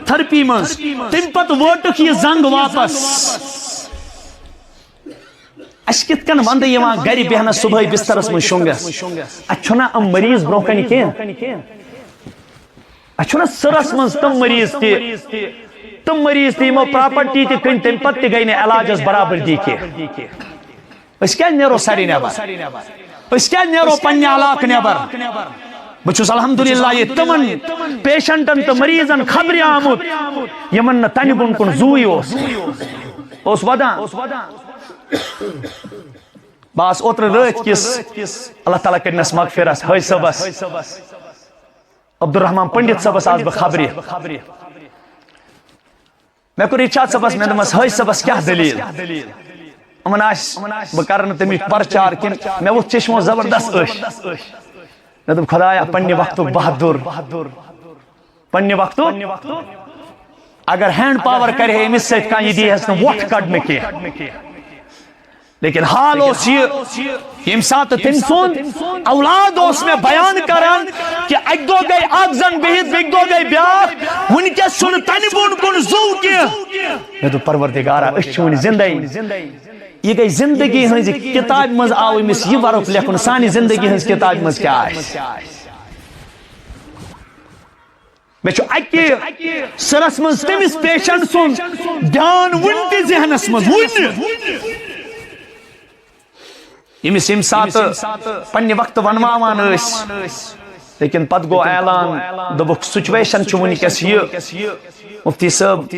تھرپی منز تم پت ووٹک یہ زنگ واپس اس کت کن وند یوان گری بہنا صبح بسترس من شونگس اچھنا ام مریض برونکن کین اچھنا سرس من تم مریض تی مو پراپرٹی تی کن تم پت تی گئی نے علاجس برابر دی کے اس کیا نیرو ساری نبر اس کیا نیرو پنہ علاقہ نیبر بچوس الحمدللہ یہ تمن پیشنٹن تو مریضن خبر آمد یمن نہ تنہ بن کن زوی اس ودان باس اوتر رات کس اللہ تعالیٰ کرنس مغفرت حج صبس عبدالرحمان پنڈت صبس آج بہ خبری میں کور ارشاد صبس میں دمس حج صبس کیا دلیل امن آس بہ کرن تمیک پرچار کن میں وہ چشمو زبردست میں دب خدایا پنہ وقت بہادر پنہ وقت اگر ہینڈ پاور کرے امس سۭتۍ کانٛہہ یہ دی ہس ووٹ کڑنے کی لیکن حال اس یہ یم سات تم سن اولاد اس میں بیان کران کہ اک دو گئی اک زن بہت بیک دو گئی بیاکھ ونکس چھن تنہ بون کن زو کی میں تو پروردگارا اس چھن زندگی یہ گئی زندگی ہنز کتاب مز آو امس یہ ورق لکھن سانی زندگی ہنز کتاب مز کیا میں چھو اکی سرس مز تمس پیشنٹ سن دھیان ون تہ ذہنس مز ون یمس یم سات پنہ وقت ونواوان لیکن پت گو اعلان دبک سچویشن چھ ونکس یہ مفتی صاحب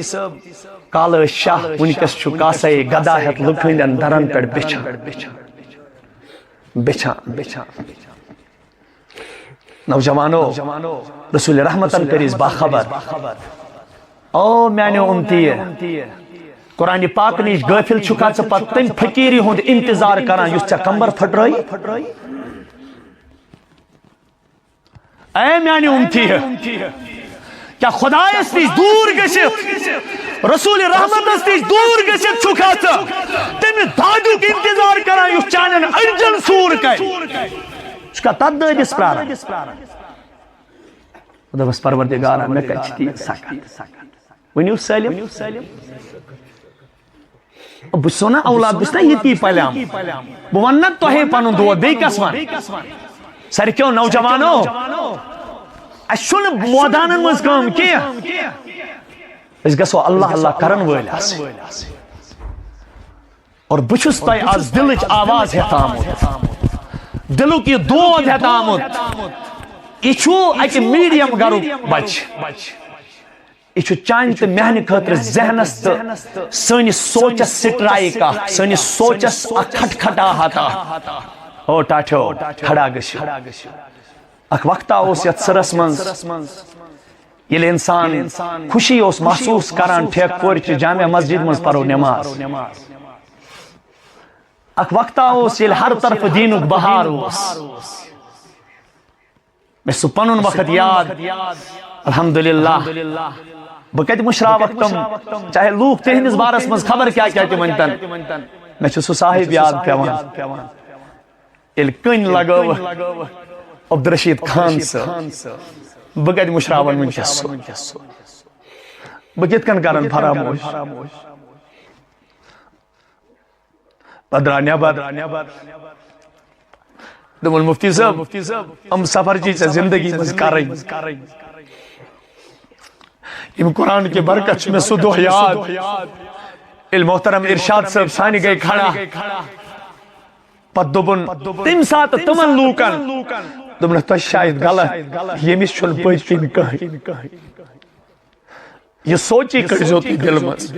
کال شاہ ونکس چھ کاسے گدا ہت لُکھ ہندن درن پہ بچھان نوجوانو رسول رحمتن کریز باخبر او میانو امتی قرآن پاک نیش غافل چھکا ژٕ پتہٕ تم فقیری ہند انتظار کران یس ژےٚ کمبر پھٹرٲیی اے میانہِ امتی کیا خدایس نش دور گژھِتھ رسول رحمتس نش دور گژھِتھ چھکا ژٕ تمہِ دادیُک انتظار کران یس چانٮ۪ن أڈجن سوٗر کرِ ژٕ چھُکھا تتھ دٲدِس پراران دوٚپمس پروردگارا مےٚ کتہِ چھِ تیٖژ سکت ؤنِو سٲلِم بہ سونا اولاد بس نا یتی پلام بہ ون تہ پن دود بی کس ون سرکیو نوجوانو اس مودانن مز کم کی اس گژھو اللہ اللہ کرن ول اور بچس تہ آز دلچ آواز ہیت آمت دلک یہ دود ہیت آمت یہ اکہ میڈیم گرک بچ یہ چانہ تو میانہ خاطر ذہنس تو سنس سوچس سٹرائک سنس سوچس کھٹکھٹاہٹ او ٹاٹھو کھڑا گژھو اخ وقتا اس یت سرس منز یل انسان خوشی اس محسوس کران ٹھیک پور جامع مسجد مز پرو نماز اخ وقتا اس یل ہر طرف دینک بہار اس میں سہ پنن وقت یاد الحمدللہ بہ کت مشرا وقتم چاہے لوگ تہندس بارس مز خبر کیا کیا ونتن میں سہ صاحب یاد پیوان یل کن لگو عبدالرشید خان صاحب بہ کت مشرا ونکس بہ کت کن کرن فراموش بدرا نیبر دپن مفتی صاحب ہم سفر چی زندگی مز کریں ام قرآن کی برکت میں سہ دہ یاد محترم ارشاد صاحب سانی گئی کھڑا پت دپن تم سات تمن لوکن دپن تہ شاید غلط یمس چھن پٔتۍ کِنۍ کٕہٕنۍ یہ سوچی کڑزو تھی دل مز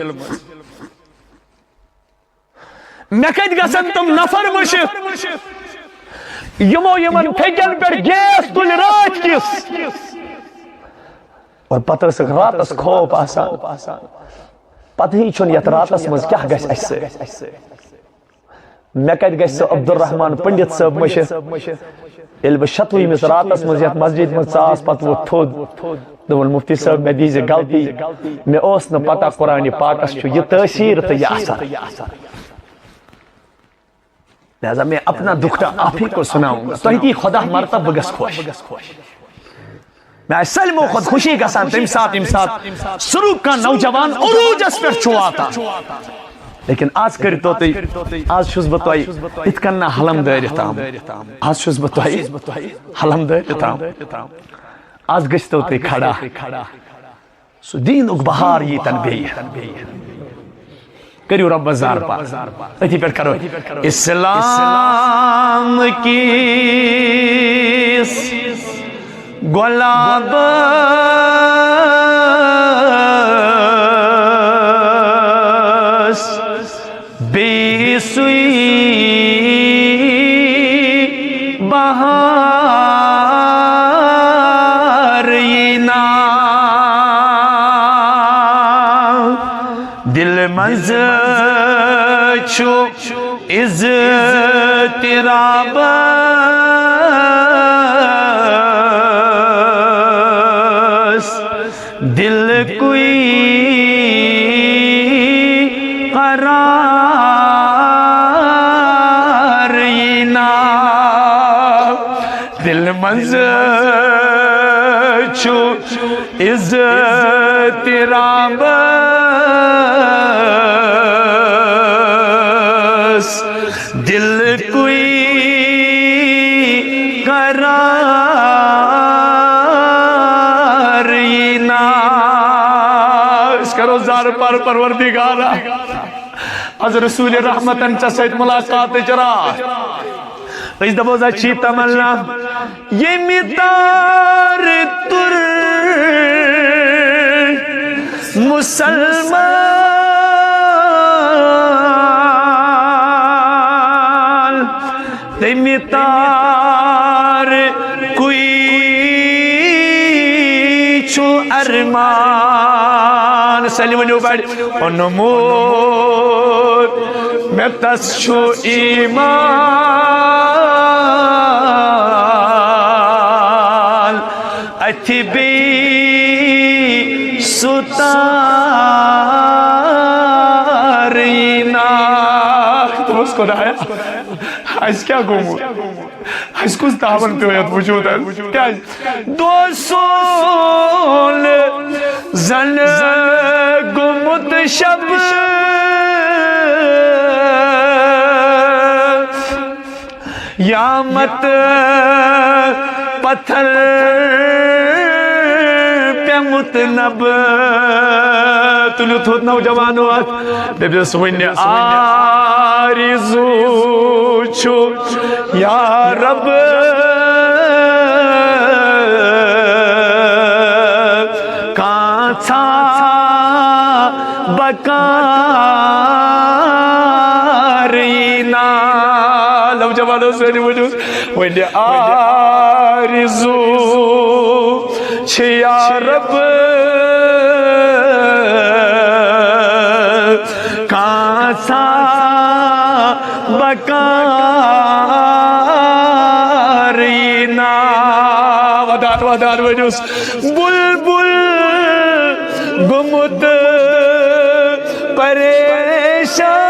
مےٚ کتہِ گژھن تم نفر مشت یمو یمن پھیکن پہ گیس تل رات کس اور پتہ راتس خوف آسان پتہ ہی چھن یت راتس مز کیا گژھِ اسہِ سۭتۍ مےٚ کتہِ گژھِ سُہ عبدالرحمان پنڈت صٲب مشت ییٚلہِ بہٕ شتوُہمِس راتس مز یتھ مسجد مز ژاس پتہٕ ووٚتھ تھوٚد دوٚپُن مفتی صٲب مےٚ دیٖزِ غلطی مےٚ اوس نہٕ پتہ قرآن پاکس چھُ یہ تٲثیٖر تہٕ یہ اثر لہذا میں اپنا دکھتا آپ ہی کو سناؤں گا تو ہی خدا مرتب بگس خوش میں سلمو خود خوشی کا ساتھ امسات سروک کا نوجوان عروجس پر چھواتا لیکن آج کرتو تی آج شز بتوائی اتکنہ حلم دائرتام آج شز بتوائی حلم دائرتام آج گشتو تی کھڑا سو دین اک بہار یہ تنبیہ کریو رب زار پا اتی پر کرو اسلام کی گلاب بے سوئی بہار نا دل مز چھو اضطراب دل کوئی قرار نا دل مز چھو اضطراب دل کوئی قرار نا اس کرو زار پر پروردگارا از رسول رحمتن چسیت ملاقات چرا اس دبوزا چی تمنا یہ متار تر مسلمان متار کوئی چھو ارمان سلیمنیو بیٹھ انمور میں تس چھو ایمان اتھی بی ستارینا تو اس کو رہا ہے اس کیا گومو اس کو استعمال پہ ہویت وجود ہے کیا دو سول زن گمت شب یامت پتھر پہ متنب تلیو تھوت نوجوانو بے بے سوئنے آرزو چھو یا رب کانچا بکارینا نوجوانو سوئنے وجود وینے آرزو چھو یا رب کانچا بکارینا ودار وجوس بلبل گمت پریشان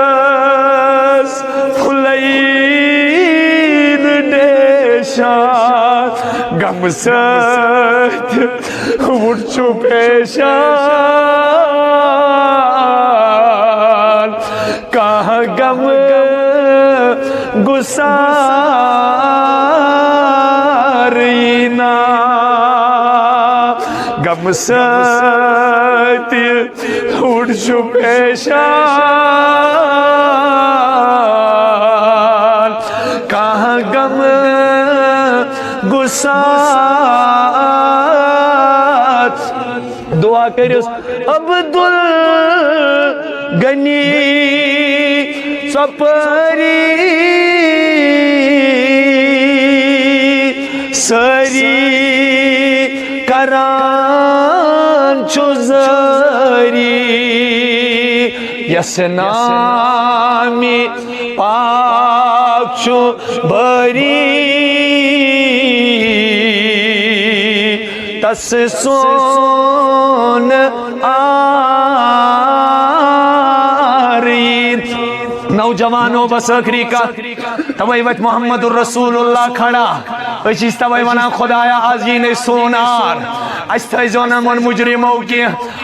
باگس خلین دیشان غم ست وچو پیشان کہاں غم گسارینا غم ست وچو پیشان کہاں غم گسات دعا کریس عبدالغنی سپری سری کران چوزری یس نامی پاک چو بری تس سون آرین نوجوانوں بس آخری کا توئی وت محمد الرسول اللہ کھڑا اچھیس توئی ونا خدایا آزین سونار اس تھیزونا من مجرموں کی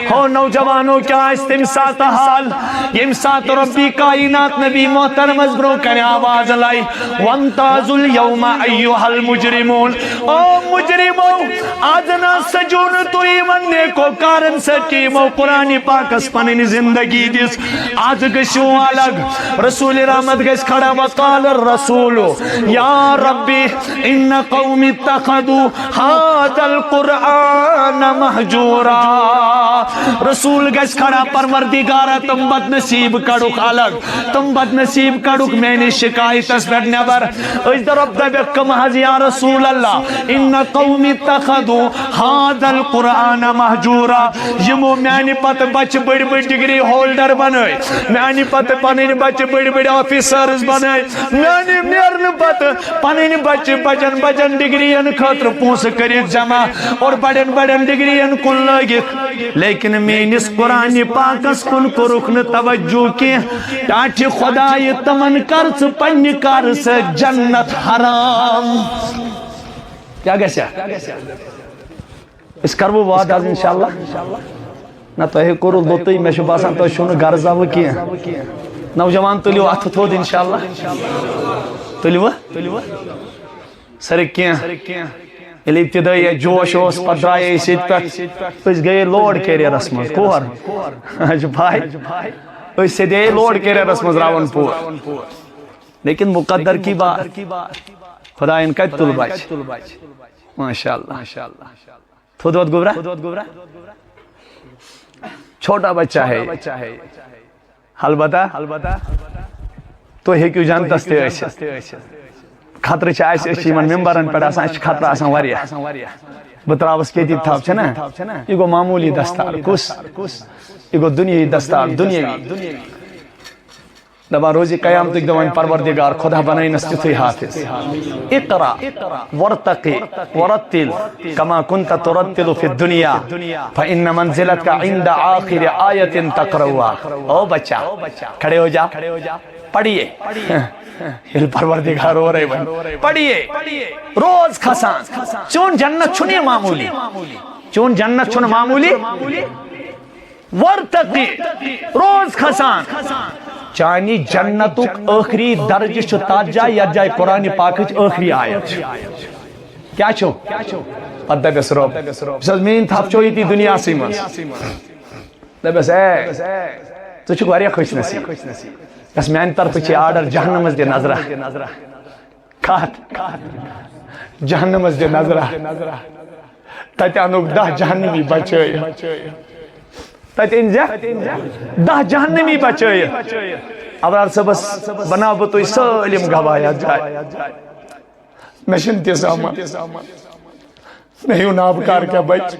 ہو نوجوانوں کیا اس تم سات حال یم سات ربی کائنات نبی محترم ازبرو کرے آواز لائی وانتازو اليوم ایوہ المجرمون او مجرموں آدنا سجون تو ایمن نیکو کارن سکیمو قرآن پاک اسپنین زندگی دیس آج گشو الگ رسول رحمت گش کھڑا وقال الرسول یا ربی ان قوم اتخذوا هذا القرآن محجورا رسول گش کھڑا پروردگارہ تم بد نصیب کڑک الگ تم بد نصیب کڑک میں نے شکایت اس پر نبر اس در اب دبک کم حض یا رسول اللہ ان قوم اتخذوا هذا القرآن محجورا یمو میں نے پت بچ بڑ بڑ ڈگری ہولڈر بنائی میں نے پت پنین بچ بڑ بڑ آفیسرز بنائی میں نے میرن پت پنین بچ بجن ڈگرین خطر پونس کرید جمع اور بڑن بڑن ڈگرین کن لگت لیکن میں اس قرآن پاکس کن کو رکن توجہ کی ٹاٹھ خدای تمن کرس پنی کرس جنت حرام کیا گیسیا اس کرو وعد آز انشاءاللہ نہ تو ہے کرو لطی میں شب آسان تو شون گرزا وہ کیا نوجوان تلیو آتھ تھود انشاءاللہ تلیو سرک کیا یلی ابتدائی جوش ہوس پدرائی اسید پہ اس گئے لوڈ کیریر اسمز کور جو بھائی اس سے دے لوڈ کیریر اسمز راون پور لیکن مقدر کی بات خدا ان کا تل بچ ماشاءاللہ تھود وقت گبرہ چھوٹا بچہ ہے البتہ تو ہے کیوں جانتا ستے ایسے خطر چاہ ایسے من ممبرن پر آسان ایسے خطر آسان واریا بطراوس کے دیت تھاپ چھنا یہ گو معمولی دستار کس یہ گو دنیای دستار دنیاوی دبا روزی قیام تک دوان پروردگار خدا بنائی نستیتوی حافظ اقرا ورتقی ورتل کما کنت ترتل فی الدنیا فإن منزلت کا عند آخر آیت تقروا او بچہ کھڑے ہو جا پڑھئے یہ پروردگار ہو رہے بھائی پڑھئے روز کھسان چون جنت چھنی معمولی چون جنت چھن معمولی ورتقی روز کھسان چانی جنتک آخری درج چھو تاجا یا جائے قرآن پاکچ آخری آیت کیا چھو پتہ بس روب بس مین تھاپ چھوئی تھی دنیا سیمس بس تو چھو گواریا خوش نصیب بس میں طرف چھے آرڈر جہنمز دے نظرہ کھات جہنمز دے نظرہ تتیانوک 10 جہنمی بچے تت انجا 10 جہنمی بچے ابرار صبس بنا بتوئی سالم گوایا جائے میں شنتی سامان میں ہوں نابکار کیا بچ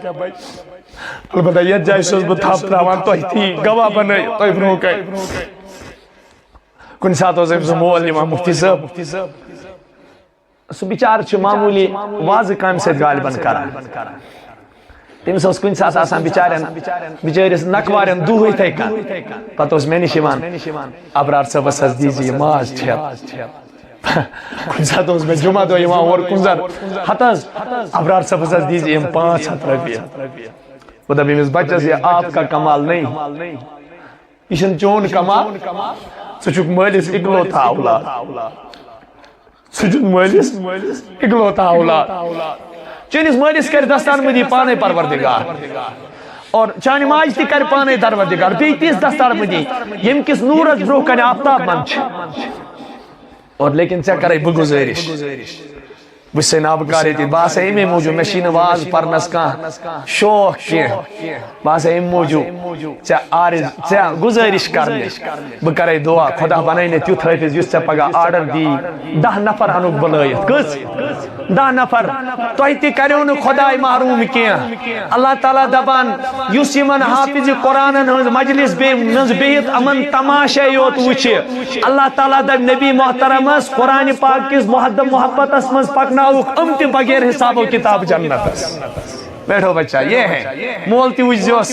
البتہ یہ جائے سوز بتھاپ راوان تو ہی تھی گواہ بنے تو ہی بنو کئی کن ساتھ ہوزے مول امام مفتی صاحب سو بیچار چھو معمولی واضح کام سے غالباً کرا تم سے اس کن ساتھ آسان بیچارس نکوارن دو ہوئی تھے کن پتہ اس میں نشیمان ابرار صاحب سز دیزی ماز ٹھیت کن ساتھ اس میں جمعہ دو امام اور کنزر حتز ابرار صاحب سز دیزی 500 روپیہ وہ دبی میں اس بچہ سے آپ کا کمال نہیں ایشن چون کمال سچک مالیس اگلو تھا اولاد سچک مالیس اگلو تھا اولاد چینیس مالیس کر دستان مدی پانے پروردگار اور چانی ماج تی کر پانے پروردگار بیتیس دستان مدی یم کس نورت بروح کنے آفتاب منچ اور لیکن سے کرے بگزارش بس سے نابکاری تھی باس ایمی موجود مشین واز پرنس کا شوق کی باس ایم موجود چاہ گزارش کرنے بکرے دعا خدا بنائی نے تیوت حفظ جس سے پگا آرڈر دی 10 نفر ہنوک بلائیت کس 10 نفر تو ایتی کریون خدای محروم کیا اللہ تعالیٰ دبان یوسی من حافظ قرآن مجلس بیت امن تماشا یوت وچے اللہ تعالیٰ دب نبی محترم اس قرآن پاک کس محبت اسمز پکنا امت بغیر حساب و کتاب جنت بیٹھو بچہ یہ ہے مول تی وجزوس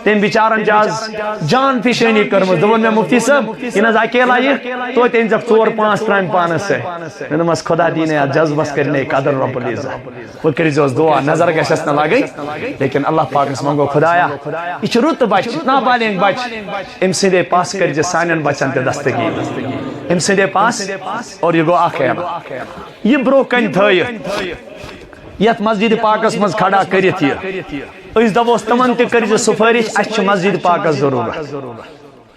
تم بیچارن جاز جان فشانی کرمز دون میں مفتی صاحب یہ نظر اکیلا یہ تو تین جب 4-5 ترائم پانس سے میں نماز خدا دینے جذبس کرنے قدر رب العزت وہ کری زوز دعا نظر گشت نہ لگئی لیکن اللہ پاک اس منگو خدایا یہ رت بچ نابالغ بچ ام سندے پاس کر جس سانن بچن تے دستگی ام سندے پاس اور یہ گو آخر یہ برو کن تھائیت یت مسجد پاکس مز کھڑا کرت یہ اس دبوس تمن تے کر سفارش اچھ مسجد پاکس ضرورت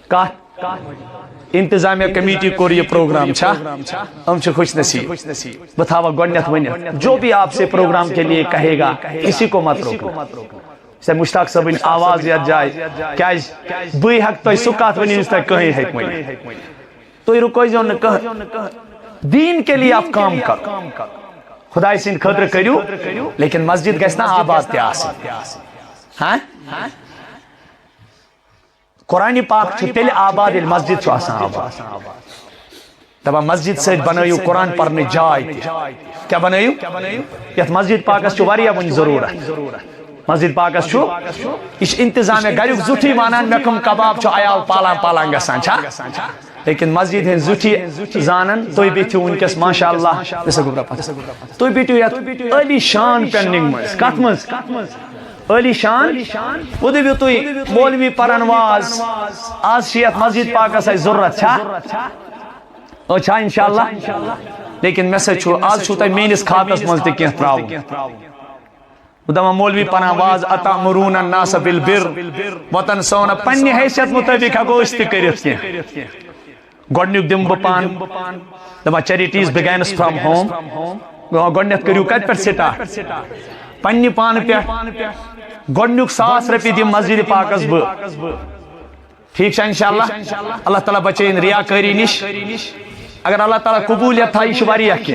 کات انتظامیہ کمیٹی کو یہ پروگرام چھا ہم چھے خوش نصیب بتاوا گونیت ونیت جو بھی آپ سے پروگرام کے لیے کہے گا کسی کو مت روکو سے مشتاق صاحب ان آواز یاد جائے کیا بئی حق تو سکات ونی اس تک کہیں حق ونی تو یہ رکوئی جو نے کہا دین کے لیے آپ کام کرو خدای سن خطر کریو لیکن مسجد گیسنا آباد تے آسن ہاں قرآن پاک چھو تیل آباد المسجد چھو آسان آباد تبا مسجد سے بنایو قرآن پڑھنے جائے تھی کیا بنایو یہ مسجد پاک اس چھو واریا بنی ضرورت مسجد پاک اس چھو اس انتظام ہے گریوک زوٹی مانان مکم کباب چھو آیال پالان گسان چھا لیکن مسجد ہیں زوٹی زانن توی بیٹھو ان کس ماشاءاللہ جیسا گبرا پاس توی بیٹھو یا علی شان پیننگ مز کات مز علی شان وہ دے بیٹھوی مولوی پرانواز آج شیعت مسجد پاک اس ضرورت چھا او چھا انشاءاللہ لیکن میں سے چھو آج چھو تا مینس خاکس مزدی کیا تراؤ ودما مولوی پرانواز اتامرون الناس بالبر وطن سونا پنی حیثیت مطابق ہکو استقریت کیا گوڑنیوک دم بپان دما چیریٹیز بگینس فرام ہوم گوڑنیت کریو کت پر سٹا پنی پان پہ گوڑنیوک 100 رپی دیم مسجد پاکس ٹھیک شاہ انشاءاللہ اللہ تعالیٰ بچے ان ریاکاری نش اگر اللہ تعالیٰ قبولیت تھا یہ شواری اکی